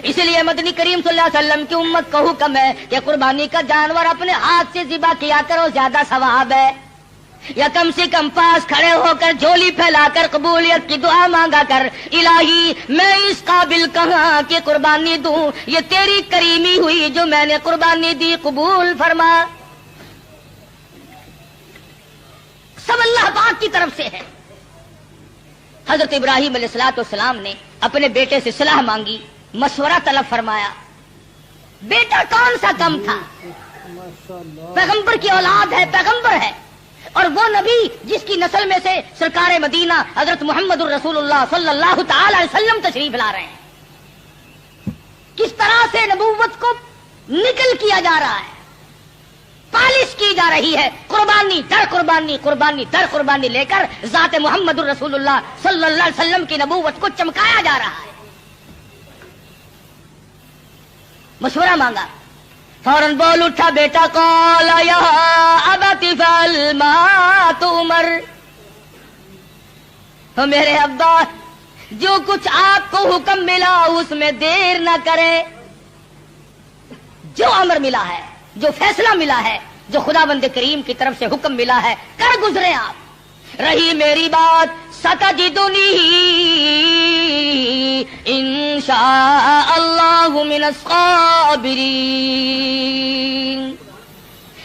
اس لیے مدنی کریم صلی اللہ علیہ وسلم کی امت کو حکم ہے کہ قربانی کا جانور اپنے ہاتھ سے ذبح کیا کرو، زیادہ ثواب ہے، یا کم سے کم پاس کھڑے ہو کر جھولی پھیلا کر قبولیت کی دعا مانگا کر، الہی میں اس قابل کہاں کہ قربانی دوں، یہ تیری کریمی ہوئی جو میں نے قربانی دی، قبول فرما۔ سب اللہ پاک کی طرف سے ہے۔ حضرت ابراہیم علیہ السلام نے اپنے بیٹے سے صلاح مانگی، مشورہ طلب فرمایا۔ بیٹا کون سا کم تھا، پیغمبر کی اولاد ہے، پیغمبر ہے، اور وہ نبی جس کی نسل میں سے سرکار مدینہ حضرت محمد الرسول اللہ صلی اللہ تعالی علیہ وسلم تشریف لا رہے ہیں، کس طرح سے نبوت کو نکل کیا جا رہا ہے، پالش کی جا رہی ہے، قربانی در قربانی، قربانی در قربانی لے کر ذات محمد الرسول اللہ صلی اللہ علیہ وسلم کی نبوت کو چمکایا جا رہا ہے۔ مشورہ مانگا، فوراً بول اٹھا بیٹا، قال یا ابت افعل ما تؤمر، تو میرے ابا جو کچھ آپ کو حکم ملا اس میں دیر نہ کرے، جو امر ملا ہے، جو فیصلہ ملا ہے، جو خداوند کریم کی طرف سے حکم ملا ہے کر گزرے آپ۔ رہی میری بات ستجدنی انشاء اللہ من الصابرین،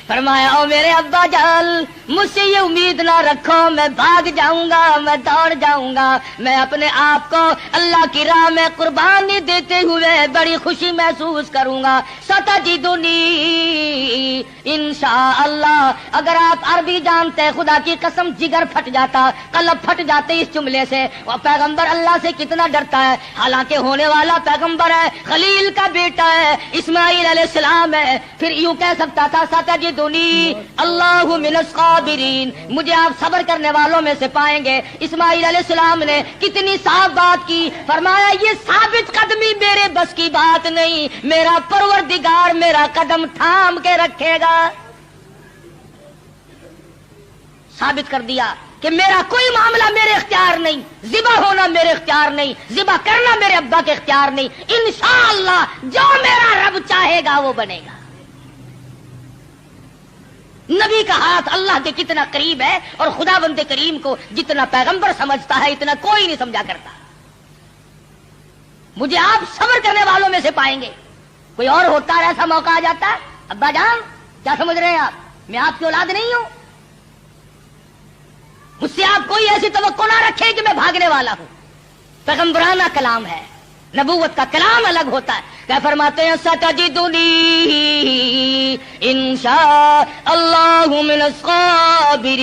فرمایا او میرے ابا جان مجھ سے یہ امید نہ رکھو میں بھاگ جاؤں گا، میں دوڑ جاؤں گا، میں اپنے آپ کو اللہ کی راہ میں قربانی دیتے ہوئے بڑی خوشی محسوس کروں گا۔ ستجدنی انشاءاللہ، اگر آپ عربی جانتے خدا کی قسم جگر پھٹ جاتا، قلب پھٹ جاتے اس جملے سے۔ وہ پیغمبر اللہ سے کتنا ڈرتا ہے، حالانکہ ہونے والا پیغمبر ہے، خلیل کا بیٹا ہے، اسماعیل علیہ السلام ہے، پھر یوں کہہ سکتا تھا ستجدنی اللہ من الصابرین، مجھے آپ صبر کرنے والوں میں سے پائیں گے۔ اسماعیل علیہ السلام نے کتنی صاف بات کی، فرمایا یہ ثابت قدمی میرے بس کی بات نہیں، میرا پروردگار میرا قدم تھام کے رکھے گا۔ ثابت کر دیا کہ میرا کوئی معاملہ میرے اختیار نہیں، ذبح ہونا میرے اختیار نہیں، ذبح کرنا میرے ابا کے اختیار نہیں، انشاءاللہ جو میرا رب چاہے گا وہ بنے گا۔ نبی کا ہاتھ اللہ کے کتنا قریب ہے، اور خدا بند کریم کو جتنا پیغمبر سمجھتا ہے اتنا کوئی نہیں سمجھا کرتا۔ مجھے آپ صبر کرنے والوں میں سے پائیں گے۔ کوئی اور ہوتا ہے ایسا موقع آ جاتا ہے، ابا جان کیا سمجھ رہے ہیں آپ، میں آپ کی اولاد نہیں ہوں، مجھ سے آپ کوئی ایسی توقع نہ رکھے کہ میں بھاگنے والا ہوں۔ پیغمبرانہ کلام ہے، نبوت کا کلام الگ ہوتا ہے، کیا فرماتے ہیں ستجدنی انشاء اللہ من الصابرین.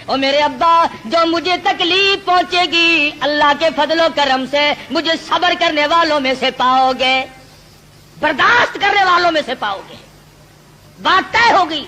اور میرے ابا جو مجھے تکلیف پہنچے گی اللہ کے فضل و کرم سے مجھے صبر کرنے والوں میں سے پاؤ گے, برداشت کرنے والوں میں سے پاؤ گے. بات طے ہوگی.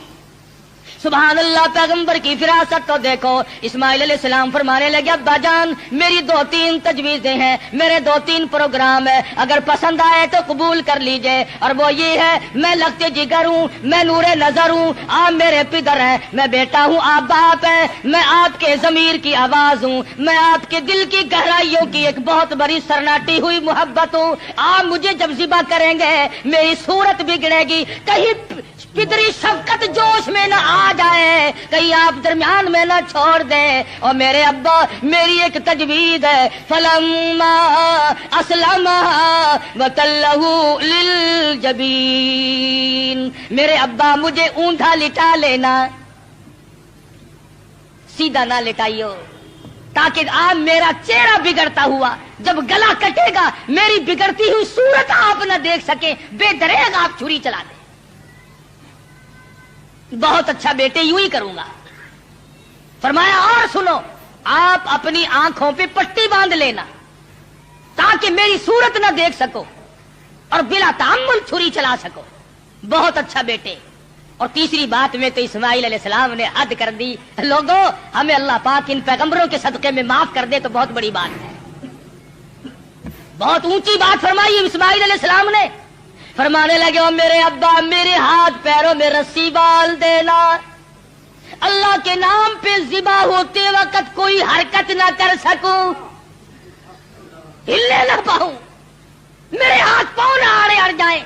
سبحان اللہ. پیغمبر کی فراست کو دیکھو. اسماعیل علیہ السلام فرمانے لگے ابا جان میری 2-3 تجویزیں ہیں, میرے 2-3 پروگرام ہے, اگر پسند آئے تو قبول کر لیجئے. اور وہ یہ ہے میں لگتے جگر ہوں, میں نور نظر ہوں, آپ میرے پدر ہیں, میں بیٹا ہوں, آپ باپ ہیں, میں آپ کے ضمیر کی آواز ہوں, میں آپ کے دل کی گہرائیوں کی ایک بہت بڑی سرناٹی ہوئی محبت ہوں. آپ مجھے جب ذبح کریں گے میری صورت بگڑے گی, کہیں پدری شفقت جوش میں نہ آ جائے, کہیں آپ درمیان میں نہ چھوڑ دیں. اور میرے ابا میری ایک تجویز ہے فلما اسلم وتلہ للجبین. میرے ابا مجھے اونٹا لٹا لینا, سیدھا نہ لٹائیو, تاکہ آپ میرا چہرہ بگڑتا ہوا جب گلا کٹے گا میری بگڑتی ہوئی صورت آپ نہ دیکھ سکیں, بے دریغ آپ چھری چلا دیں. بہت اچھا بیٹے یوں ہی کروں گا. فرمایا اور سنو, آپ اپنی آنکھوں پہ پٹی باندھ لینا تاکہ میری صورت نہ دیکھ سکو اور بلا تعمل چھری چلا سکو. بہت اچھا بیٹے. اور تیسری بات میں تو اسماعیل علیہ السلام نے حد کر دی. لوگوں ہمیں اللہ پاک ان پیغمبروں کے صدقے میں معاف کر دے تو بہت بڑی بات ہے. بہت اونچی بات فرمائی اسماعیل علیہ السلام نے. فرمانے لگے او میرے ابا میرے ہاتھ پیروں میں رسی ڈال دینا, اللہ کے نام پہ ذبح ہوتے وقت کوئی حرکت نہ کر سکوں, ہلنے نہ پاؤں, میرے ہاتھ پاؤں نہ آڑے اڑ جائیں.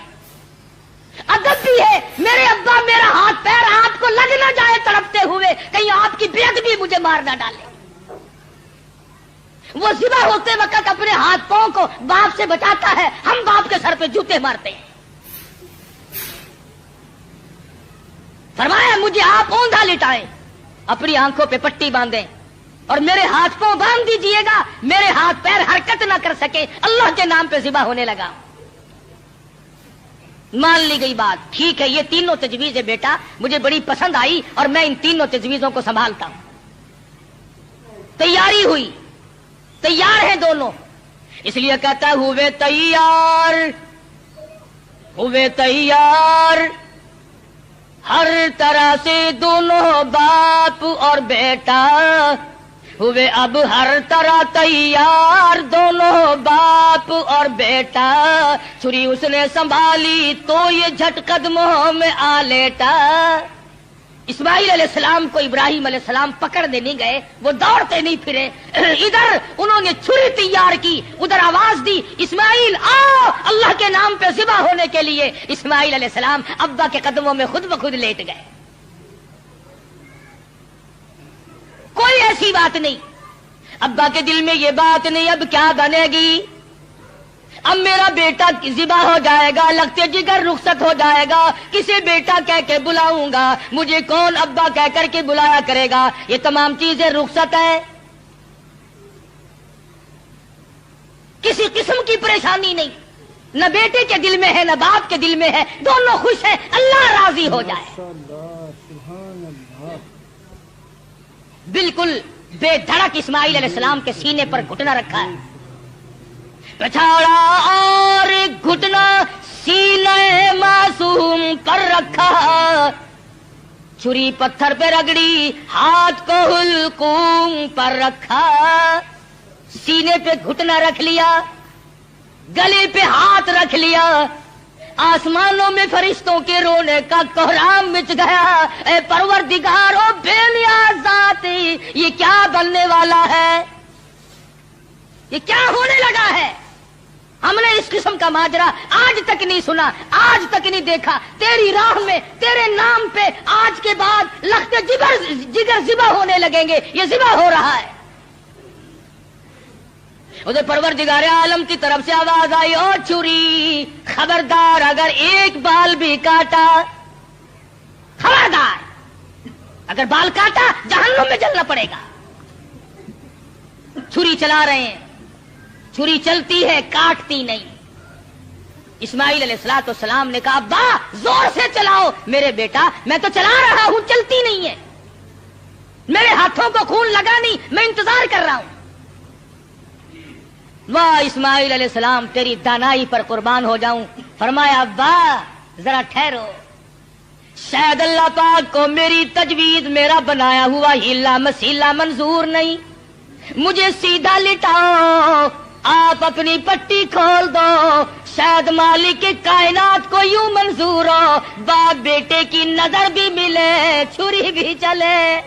ادب بھی ہے میرے ابا میرا ہاتھ پیر آپ کو لگ نہ جائے تڑپتے ہوئے, کہیں آپ کی بےادبی مجھے مار نہ ڈالے. وہ ذبح ہوتے وقت اپنے ہاتھ پاؤں کو باپ سے بچاتا ہے, ہم باپ کے سر پہ جوتے مارتے ہیں. فرمایا مجھے آپ اوندھا لٹائیں, اپنی آنکھوں پہ پٹی باندھیں اور میرے ہاتھ پاؤں باندھ دیجئے گا, میرے ہاتھ پیر حرکت نہ کر سکے, اللہ کے نام پہ ذبح ہونے لگا. مان لی گئی بات. ٹھیک ہے یہ تینوں تجویزیں بیٹا مجھے بڑی پسند آئی اور میں ان تینوں تجویزوں کو سنبھالتا ہوں. تیاری ہوئی, تیار ہیں دونوں. اس لیے کہتا ہوئے تیار, ہوئے تیار ہر طرح سے دونوں باپ اور بیٹا, ہوئے اب ہر طرح تیار دونوں باپ اور بیٹا. چھری اس نے سنبھالی تو یہ جھٹ قدموں میں آ لیٹا. اسماعیل علیہ السلام کو ابراہیم علیہ السلام پکڑنے نہیں گئے, وہ دوڑتے نہیں پھرے. ادھر انہوں نے چھری تیار کی, ادھر آواز دی اسماعیل آؤ اللہ کے نام پہ ذبح ہونے کے لیے. اسماعیل علیہ السلام ابا کے قدموں میں خود بخود لیٹ گئے. کوئی ایسی بات نہیں, ابا کے دل میں یہ بات نہیں اب کیا بنے گی, اب میرا بیٹا ذبح ہو جائے گا, لگتے جگر رخصت ہو جائے گا, کسے بیٹا کہہ کے بلاؤں گا, مجھے کون ابا کہہ کر کے بلایا کرے گا. یہ تمام چیزیں رخصت ہے, کسی قسم کی پریشانی نہیں, نہ بیٹے کے دل میں ہے نہ باپ کے دل میں ہے, دونوں خوش ہیں, اللہ راضی ہو جائے. بالکل بے دھڑک اسماعیل علیہ السلام کے سینے پر گھٹنا رکھا ہے, پچھاڑا اور گھٹنا سینے معصوم پر رکھا, چھری پتھر پہ رگڑی ہاتھ کو حلقوم پر رکھا. سینے پہ گھٹنا رکھ لیا, گلے پہ ہاتھ رکھ لیا, آسمانوں میں فرشتوں کے رونے کا کوہرام مچ گیا. اے پروردگار او بے نیاز ذاتی, یہ کیا بننے والا ہے, یہ کیا ہونے لگا ہے. ہم نے اس قسم کا ماجرا آج تک نہیں سنا, آج تک نہیں دیکھا. تیری راہ میں تیرے نام پہ آج کے بعد لگتے جگر ذبح ہونے لگیں گے, یہ ذبح ہو رہا ہے. ادھر پروردگار عالم کی طرف سے آواز آئی او چھری خبردار اگر ایک بال بھی کاٹا, خبردار اگر بال کاٹا جہنم میں جلنا پڑے گا. چھری چلا رہے ہیں, چھری چلتی ہے کاٹتی نہیں. اسماعیل علیہ السلام نے کہا ابا زور سے چلاؤ. میرے بیٹا میں تو چلا رہا ہوں چلتی نہیں ہے, میرے ہاتھوں کو خون لگا نہیں, میں انتظار کر رہا ہوں. واہ اسماعیل علیہ السلام تیری دانائی پر قربان ہو جاؤں. فرمایا ابا ذرا ٹھہرو, شاید اللہ پاک کو میری تجویز میرا بنایا ہوا ہیلا مسیلا منظور نہیں. مجھے سیدھا لٹاؤ, آپ اپنی پٹی کھول دو, شاید مالک کائنات کو یوں منظور ہو, باپ بیٹے کی نظر بھی ملے, چھری بھی چلے.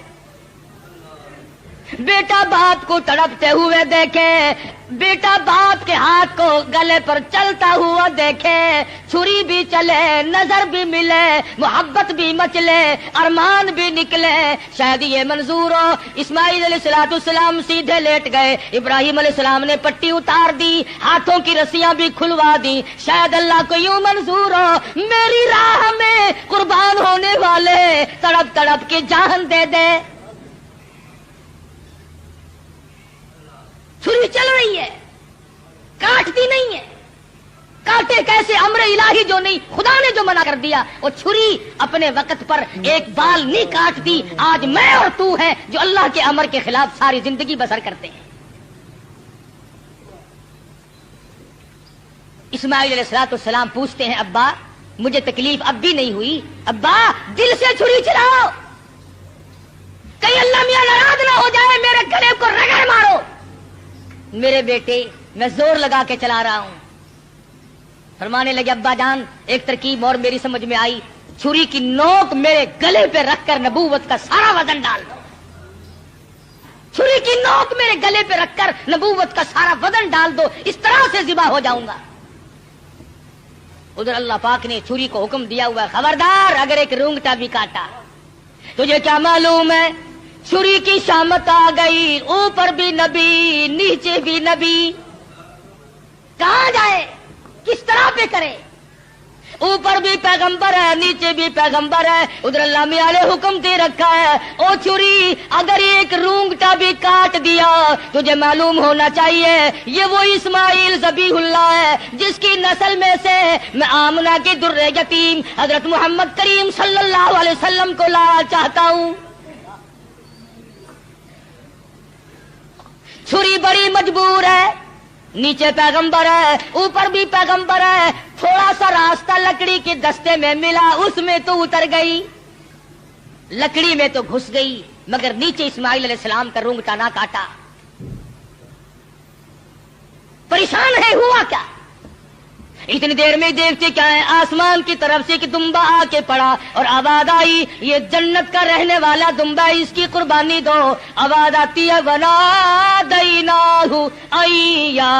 بیٹا باپ کو تڑپتے ہوئے دیکھے, بیٹا باپ کے ہاتھ کو گلے پر چلتا ہوا دیکھے, چھری بھی چلے, نظر بھی ملے, محبت بھی مچلے, ارمان بھی نکلے, شاید یہ منظور ہو. اسماعیل علیہ السلام سیدھے لیٹ گئے. ابراہیم علیہ السلام نے پٹی اتار دی, ہاتھوں کی رسیاں بھی کھلوا دی. شاید اللہ کو یوں منظور ہو میری راہ میں قربان ہونے والے تڑپ تڑپ کے جان دے دے. چھری چل رہی ہے, کاٹتی نہیں ہے. کاٹے کیسے؟ امر الہی جو نہیں, خدا نے جو منع کر دیا. وہ چھری اپنے وقت پر ایک بال نہیں کاٹتی. آج میں اور تو ہے جو اللہ کے امر کے خلاف ساری زندگی بسر کرتے ہیں. اسماعیل علیہ السلام پوچھتے ہیں ابا مجھے تکلیف اب بھی نہیں ہوئی؟ ابا دل سے چھری چلاؤ, کہیں اللہ میاں ناراض نہ ہو جائے, میرے گلے کو رگڑ مارو. میرے بیٹے میں زور لگا کے چلا رہا ہوں. فرمانے لگے ابا جان ایک ترکیب اور میری سمجھ میں آئی, چھری کی نوک میرے گلے پہ رکھ کر نبوت کا سارا وزن ڈال دو. چھری کی نوک میرے گلے پہ رکھ کر نبوت کا سارا وزن ڈال دو, اس طرح سے ذبح ہو جاؤں گا. ادھر اللہ پاک نے چھری کو حکم دیا ہوا, خبردار اگر ایک رونگٹا بھی کاٹا. تجھے کیا معلوم ہے چھری کی شامت آ گئی, اوپر بھی نبی نیچے بھی نبی, کہاں جائے کس طرح پہ کرے؟ اوپر بھی پیغمبر ہے نیچے بھی پیغمبر ہے. ادھر اللہ میاں نے حکم دے رکھا ہے او چھری اگر ایک رونگٹا بھی کاٹ دیا تجھے معلوم ہونا چاہیے یہ وہ اسماعیل ذبیح اللہ ہے جس کی نسل میں سے میں آمنہ کے در یتیم حضرت محمد کریم صلی اللہ علیہ وسلم کو لانا چاہتا ہوں. چھری بڑی مجبور ہے, نیچے پیغمبر ہے اوپر بھی پیغمبر ہے. تھوڑا سا راستہ لکڑی کے دستے میں ملا, اس میں تو اتر گئی, لکڑی میں تو گھس گئی, مگر نیچے اسماعیل علیہ السلام کا رونگٹا نہ کاٹا. پریشان ہے, ہوا کیا؟ اتنی دیر میں دیکھتے کیا ہے, آسمان کی طرف سے ایک دمبا آ کے پڑا اور آواز آئی یہ جنت کا رہنے والا دمبا ہے, اس کی قربانی دو. آواز آتی ہے وَنَادَيْنَاهُ أَيْ يَا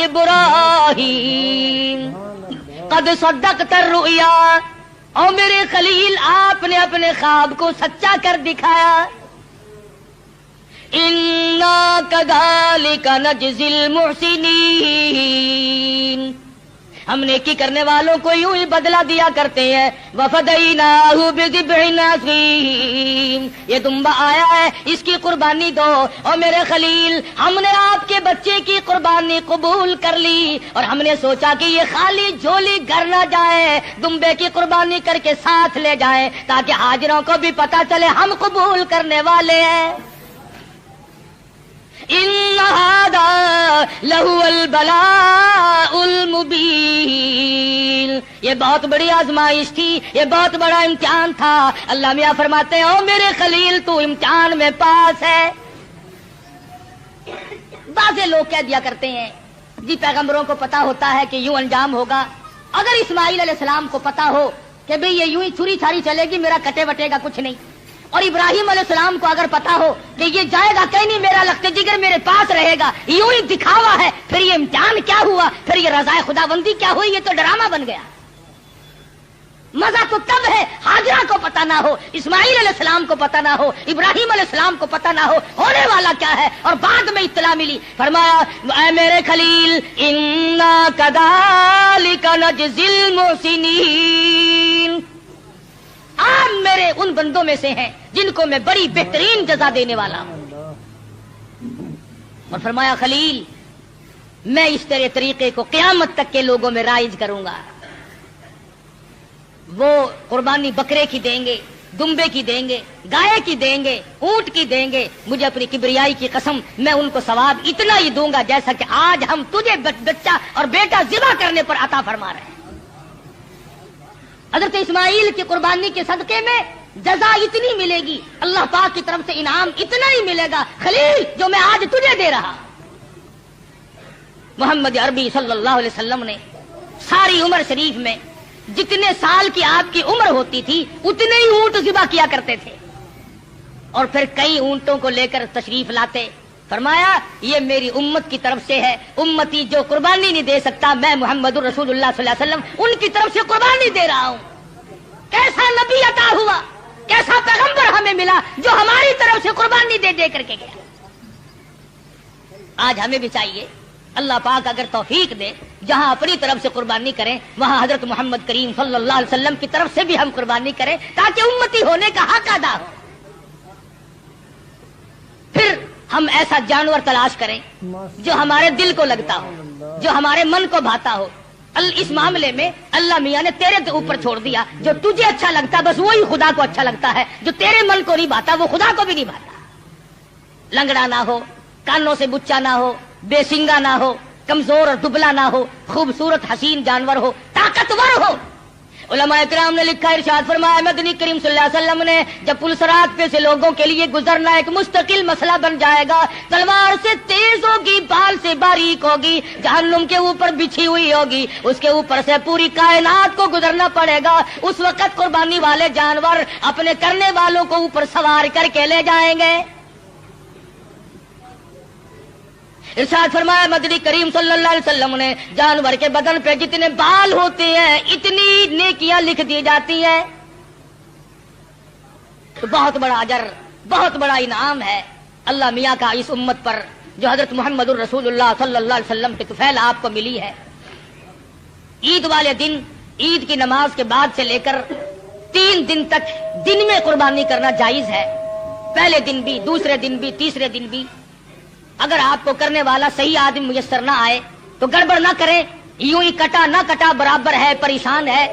إِبْرَاهِيمُ قَدْ صَدَّقْتَ الرُّؤْيَا, اور میرے خلیل آپ نے اپنے خواب کو سچا کر دکھایا. إِنَّا كَذَلِكَ نَجْزِي الْمُحْسِنِينَ, ہم نیکی کرنے والوں کو یوں ہی بدلہ دیا کرتے ہیں. وَفَدَيْنَاهُ بِذِبْحٍ عَظِيمٍ, یہ دمبا آیا ہے اس کی قربانی دو. اور میرے خلیل ہم نے آپ کے بچے کی قربانی قبول کر لی, اور ہم نے سوچا کہ یہ خالی جھولی گھر نہ جائے, دمبے کی قربانی کر کے ساتھ لے جائیں تاکہ حاضروں کو بھی پتا چلے ہم قبول کرنے والے ہیں. إِنَّ هَذَا لَهُوَ الْبَلَاءُ الْمُبِينُ, یہ بہت بڑی آزمائش تھی, یہ بہت بڑا امتحان تھا. اللہ میاں فرماتے ہیں او میرے خلیل تو امتحان میں پاس ہے. بعض لوگ کہہ دیا کرتے ہیں جی پیغمبروں کو پتا ہوتا ہے کہ یوں انجام ہوگا. اگر اسماعیل علیہ السلام کو پتا ہو کہ بھئی یہ یوں ہی چھری چھاری چلے گی, میرا کٹے وٹے گا کچھ نہیں, اور ابراہیم علیہ السلام کو اگر پتا ہو کہ یہ جائے گا کہیں نہیں, میرا لخت جگر میرے پاس رہے گا, یوں ہی دکھاوا ہے, پھر یہ امتحان کیا ہوا, پھر یہ رضا خدا بندی کیا ہوئی, یہ تو ڈرامہ بن گیا. مزہ تو تب ہے ہاجرہ کو پتا نہ ہو, اسماعیل علیہ السلام کو پتا نہ ہو, ابراہیم علیہ السلام کو پتا نہ ہو ہونے والا کیا ہے, اور بعد میں اطلاع ملی. فرمایا اے میرے خلیل اِنَّا كَذَلِكَ نَجْزِي الْمُحْسِنِينَ, آپ میرے ان بندوں میں سے ہیں جن کو میں بڑی بہترین جزا دینے والا ہوں. اور فرمایا خلیل میں اس طرح طریقے کو قیامت تک کے لوگوں میں رائج کروں گا. وہ قربانی بکرے کی دیں گے, دمبے کی دیں گے, گائے کی دیں گے, اونٹ کی دیں گے. مجھے اپنی کبریائی کی قسم, میں ان کو ثواب اتنا ہی دوں گا جیسا کہ آج ہم تجھے بچہ اور بیٹا ذبح کرنے پر عطا فرما رہے ہیں. حضرت اسماعیل کی قربانی کے صدقے میں جزا اتنی ملے گی, اللہ پاک کی طرف سے انعام اتنا ہی ملے گا خلیل جو میں آج تجھے دے رہا. محمد عربی صلی اللہ علیہ وسلم نے ساری عمر شریف میں جتنے سال کی آپ کی عمر ہوتی تھی اتنے ہی اونٹ ذبح کیا کرتے تھے, اور پھر کئی اونٹوں کو لے کر تشریف لاتے. فرمایا یہ میری امت کی طرف سے ہے, امتی جو قربانی نہیں دے سکتا میں محمد رسول اللہ صلی اللہ علیہ وسلم ان کی طرف سے قربانی دے رہا ہوں. کیسا نبی عطا ہوا, کیسا پیغمبر ہمیں ملا جو ہماری طرف سے قربانی دے دے کر کے گیا. آج ہمیں بھی چاہیے اللہ پاک اگر توفیق دے جہاں اپنی طرف سے قربانی کریں وہاں حضرت محمد کریم صلی اللہ علیہ وسلم کی طرف سے بھی ہم قربانی کریں تاکہ امتی ہونے کا حق ادا ہو. پھر ہم ایسا جانور تلاش کریں جو ہمارے دل کو لگتا ہو, جو ہمارے من کو بھاتا ہو. اس معاملے میں اللہ میاں نے تیرے اوپر چھوڑ دیا, جو تجھے اچھا لگتا بس وہی خدا کو اچھا لگتا ہے, جو تیرے من کو نہیں بھاتا وہ خدا کو بھی نہیں بھاتا. لنگڑا نہ ہو, کانوں سے بچا نہ ہو, بے سنگا نہ ہو, کمزور اور دبلا نہ ہو, خوبصورت حسین جانور ہو, طاقتور ہو. علماء کرام نے لکھا, ارشاد فرمایا مدنی کریم صلی اللہ علیہ وسلم نے جب پل صراط پہ سے لوگوں کے لیے گزرنا ایک مستقل مسئلہ بن جائے گا, تلوار سے تیز ہوگی, بال سے باریک ہوگی, جہنم کے اوپر بچھی ہوئی ہوگی, اس کے اوپر سے پوری کائنات کو گزرنا پڑے گا. اس وقت قربانی والے جانور اپنے کرنے والوں کو اوپر سوار کر کے لے جائیں گے. ارشاد فرمایا مدنی کریم صلی اللہ علیہ وسلم نے جانور کے بدن پہ جتنے بال ہوتے ہیں اتنی نیکیاں لکھ دی جاتی ہیں. تو بہت بڑا اجر, بہت بڑا انعام ہے اللہ میاں کا اس امت پر جو حضرت محمد الرسول اللہ صلی اللہ علیہ وسلم کی طفیل آپ کو ملی ہے. عید والے دن, عید کی نماز کے بعد سے لے کر 3 دن تک دن میں قربانی کرنا جائز ہے. پہلے دن بھی, دوسرے دن بھی, تیسرے دن بھی. اگر آپ کو کرنے والا صحیح آدمی میسر نہ آئے تو گڑبڑ نہ کریں, یوں ہی کٹا نہ کٹا برابر ہے, پریشان ہے.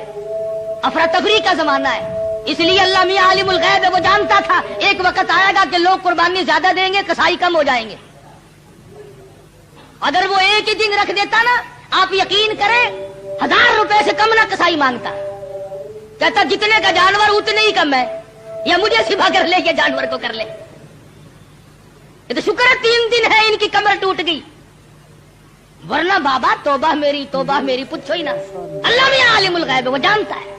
افراتفری کا زمانہ ہے, اس لیے اللہ میاں عالم الغیب ہے, وہ جانتا تھا ایک وقت آئے گا کہ لوگ قربانی زیادہ دیں گے, کسائی کم ہو جائیں گے. اگر وہ ایک ہی دن رکھ دیتا نا, آپ یقین کریں 1000 روپے سے کم نہ کسائی مانگتا. کہتا جتنے کا جانور اتنے ہی کم ہے, یا مجھے سبا کر لے کے جانور کو کر لے. یہ تو شکر ہے 3 دن ہے ان کی کمر ٹوٹ گئی, ورنہ بابا توبہ میری پوچھو ہی نا. اللہ میں عالم الغیب ہے, وہ جانتا ہے.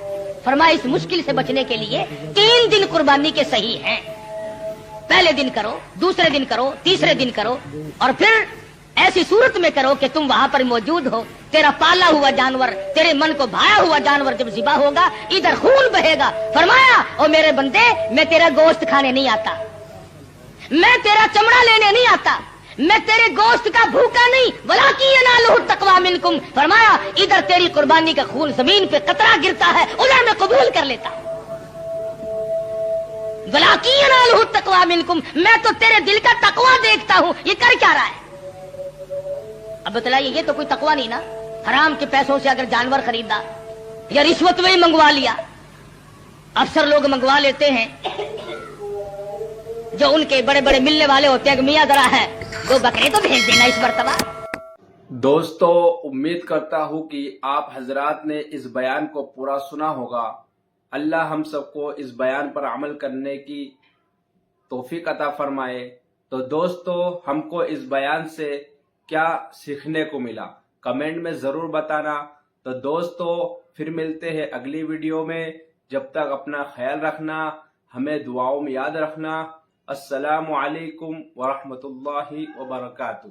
فرمایا اس مشکل سے بچنے کے لیے 3 دن قربانی کے صحیح ہیں. پہلے دن کرو, دوسرے دن کرو, تیسرے دن کرو, اور پھر ایسی صورت میں کرو کہ تم وہاں پر موجود ہو. تیرا پالا ہوا جانور, تیرے من کو بھایا ہوا جانور جب ذبح ہوگا ادھر خون بہے گا. فرمایا او میرے بندے, میں تیرا گوشت کھانے نہیں آتا, میں تیرا چمڑا لینے نہیں آتا, میں تیرے گوشت کا بھوکا نہیں, ولاکی ینالہ التقوی منکم. فرمایا ادھر تیری قربانی کا خون زمین پہ قطرہ گرتا ہے, انہیں میں قبول کر لیتا ہوں. ولاکی ینالہ التقوی منکم, میں تو تیرے دل کا تقوی دیکھتا ہوں, یہ کر کیا رہا ہے. اب بتلائیے, یہ تو کوئی تقوی نہیں نا. حرام کے پیسوں سے اگر جانور خریدا یا رشوت میں ہی منگوا لیا. افسر لوگ منگوا لیتے ہیں جو ان کے بڑے بڑے ملنے والے ہوتے ہیں کہ میاں ذرا ہے 2 بکرے تو بھیج دینا اس مرتبہ. دوستو, امید کرتا ہوں کہ آپ حضرات نے اس بیان کو پورا سنا ہوگا. اللہ ہم سب کو اس بیان پر عمل کرنے کی توفیق عطا فرمائے. تو دوستو, ہم کو اس بیان سے کیا سیکھنے کو ملا کمنٹ میں ضرور بتانا. تو دوستو, پھر ملتے ہیں اگلی ویڈیو میں. جب تک اپنا خیال رکھنا, ہمیں دعاؤں میں یاد رکھنا. السلام علیکم ورحمۃ اللہ وبرکاتہ.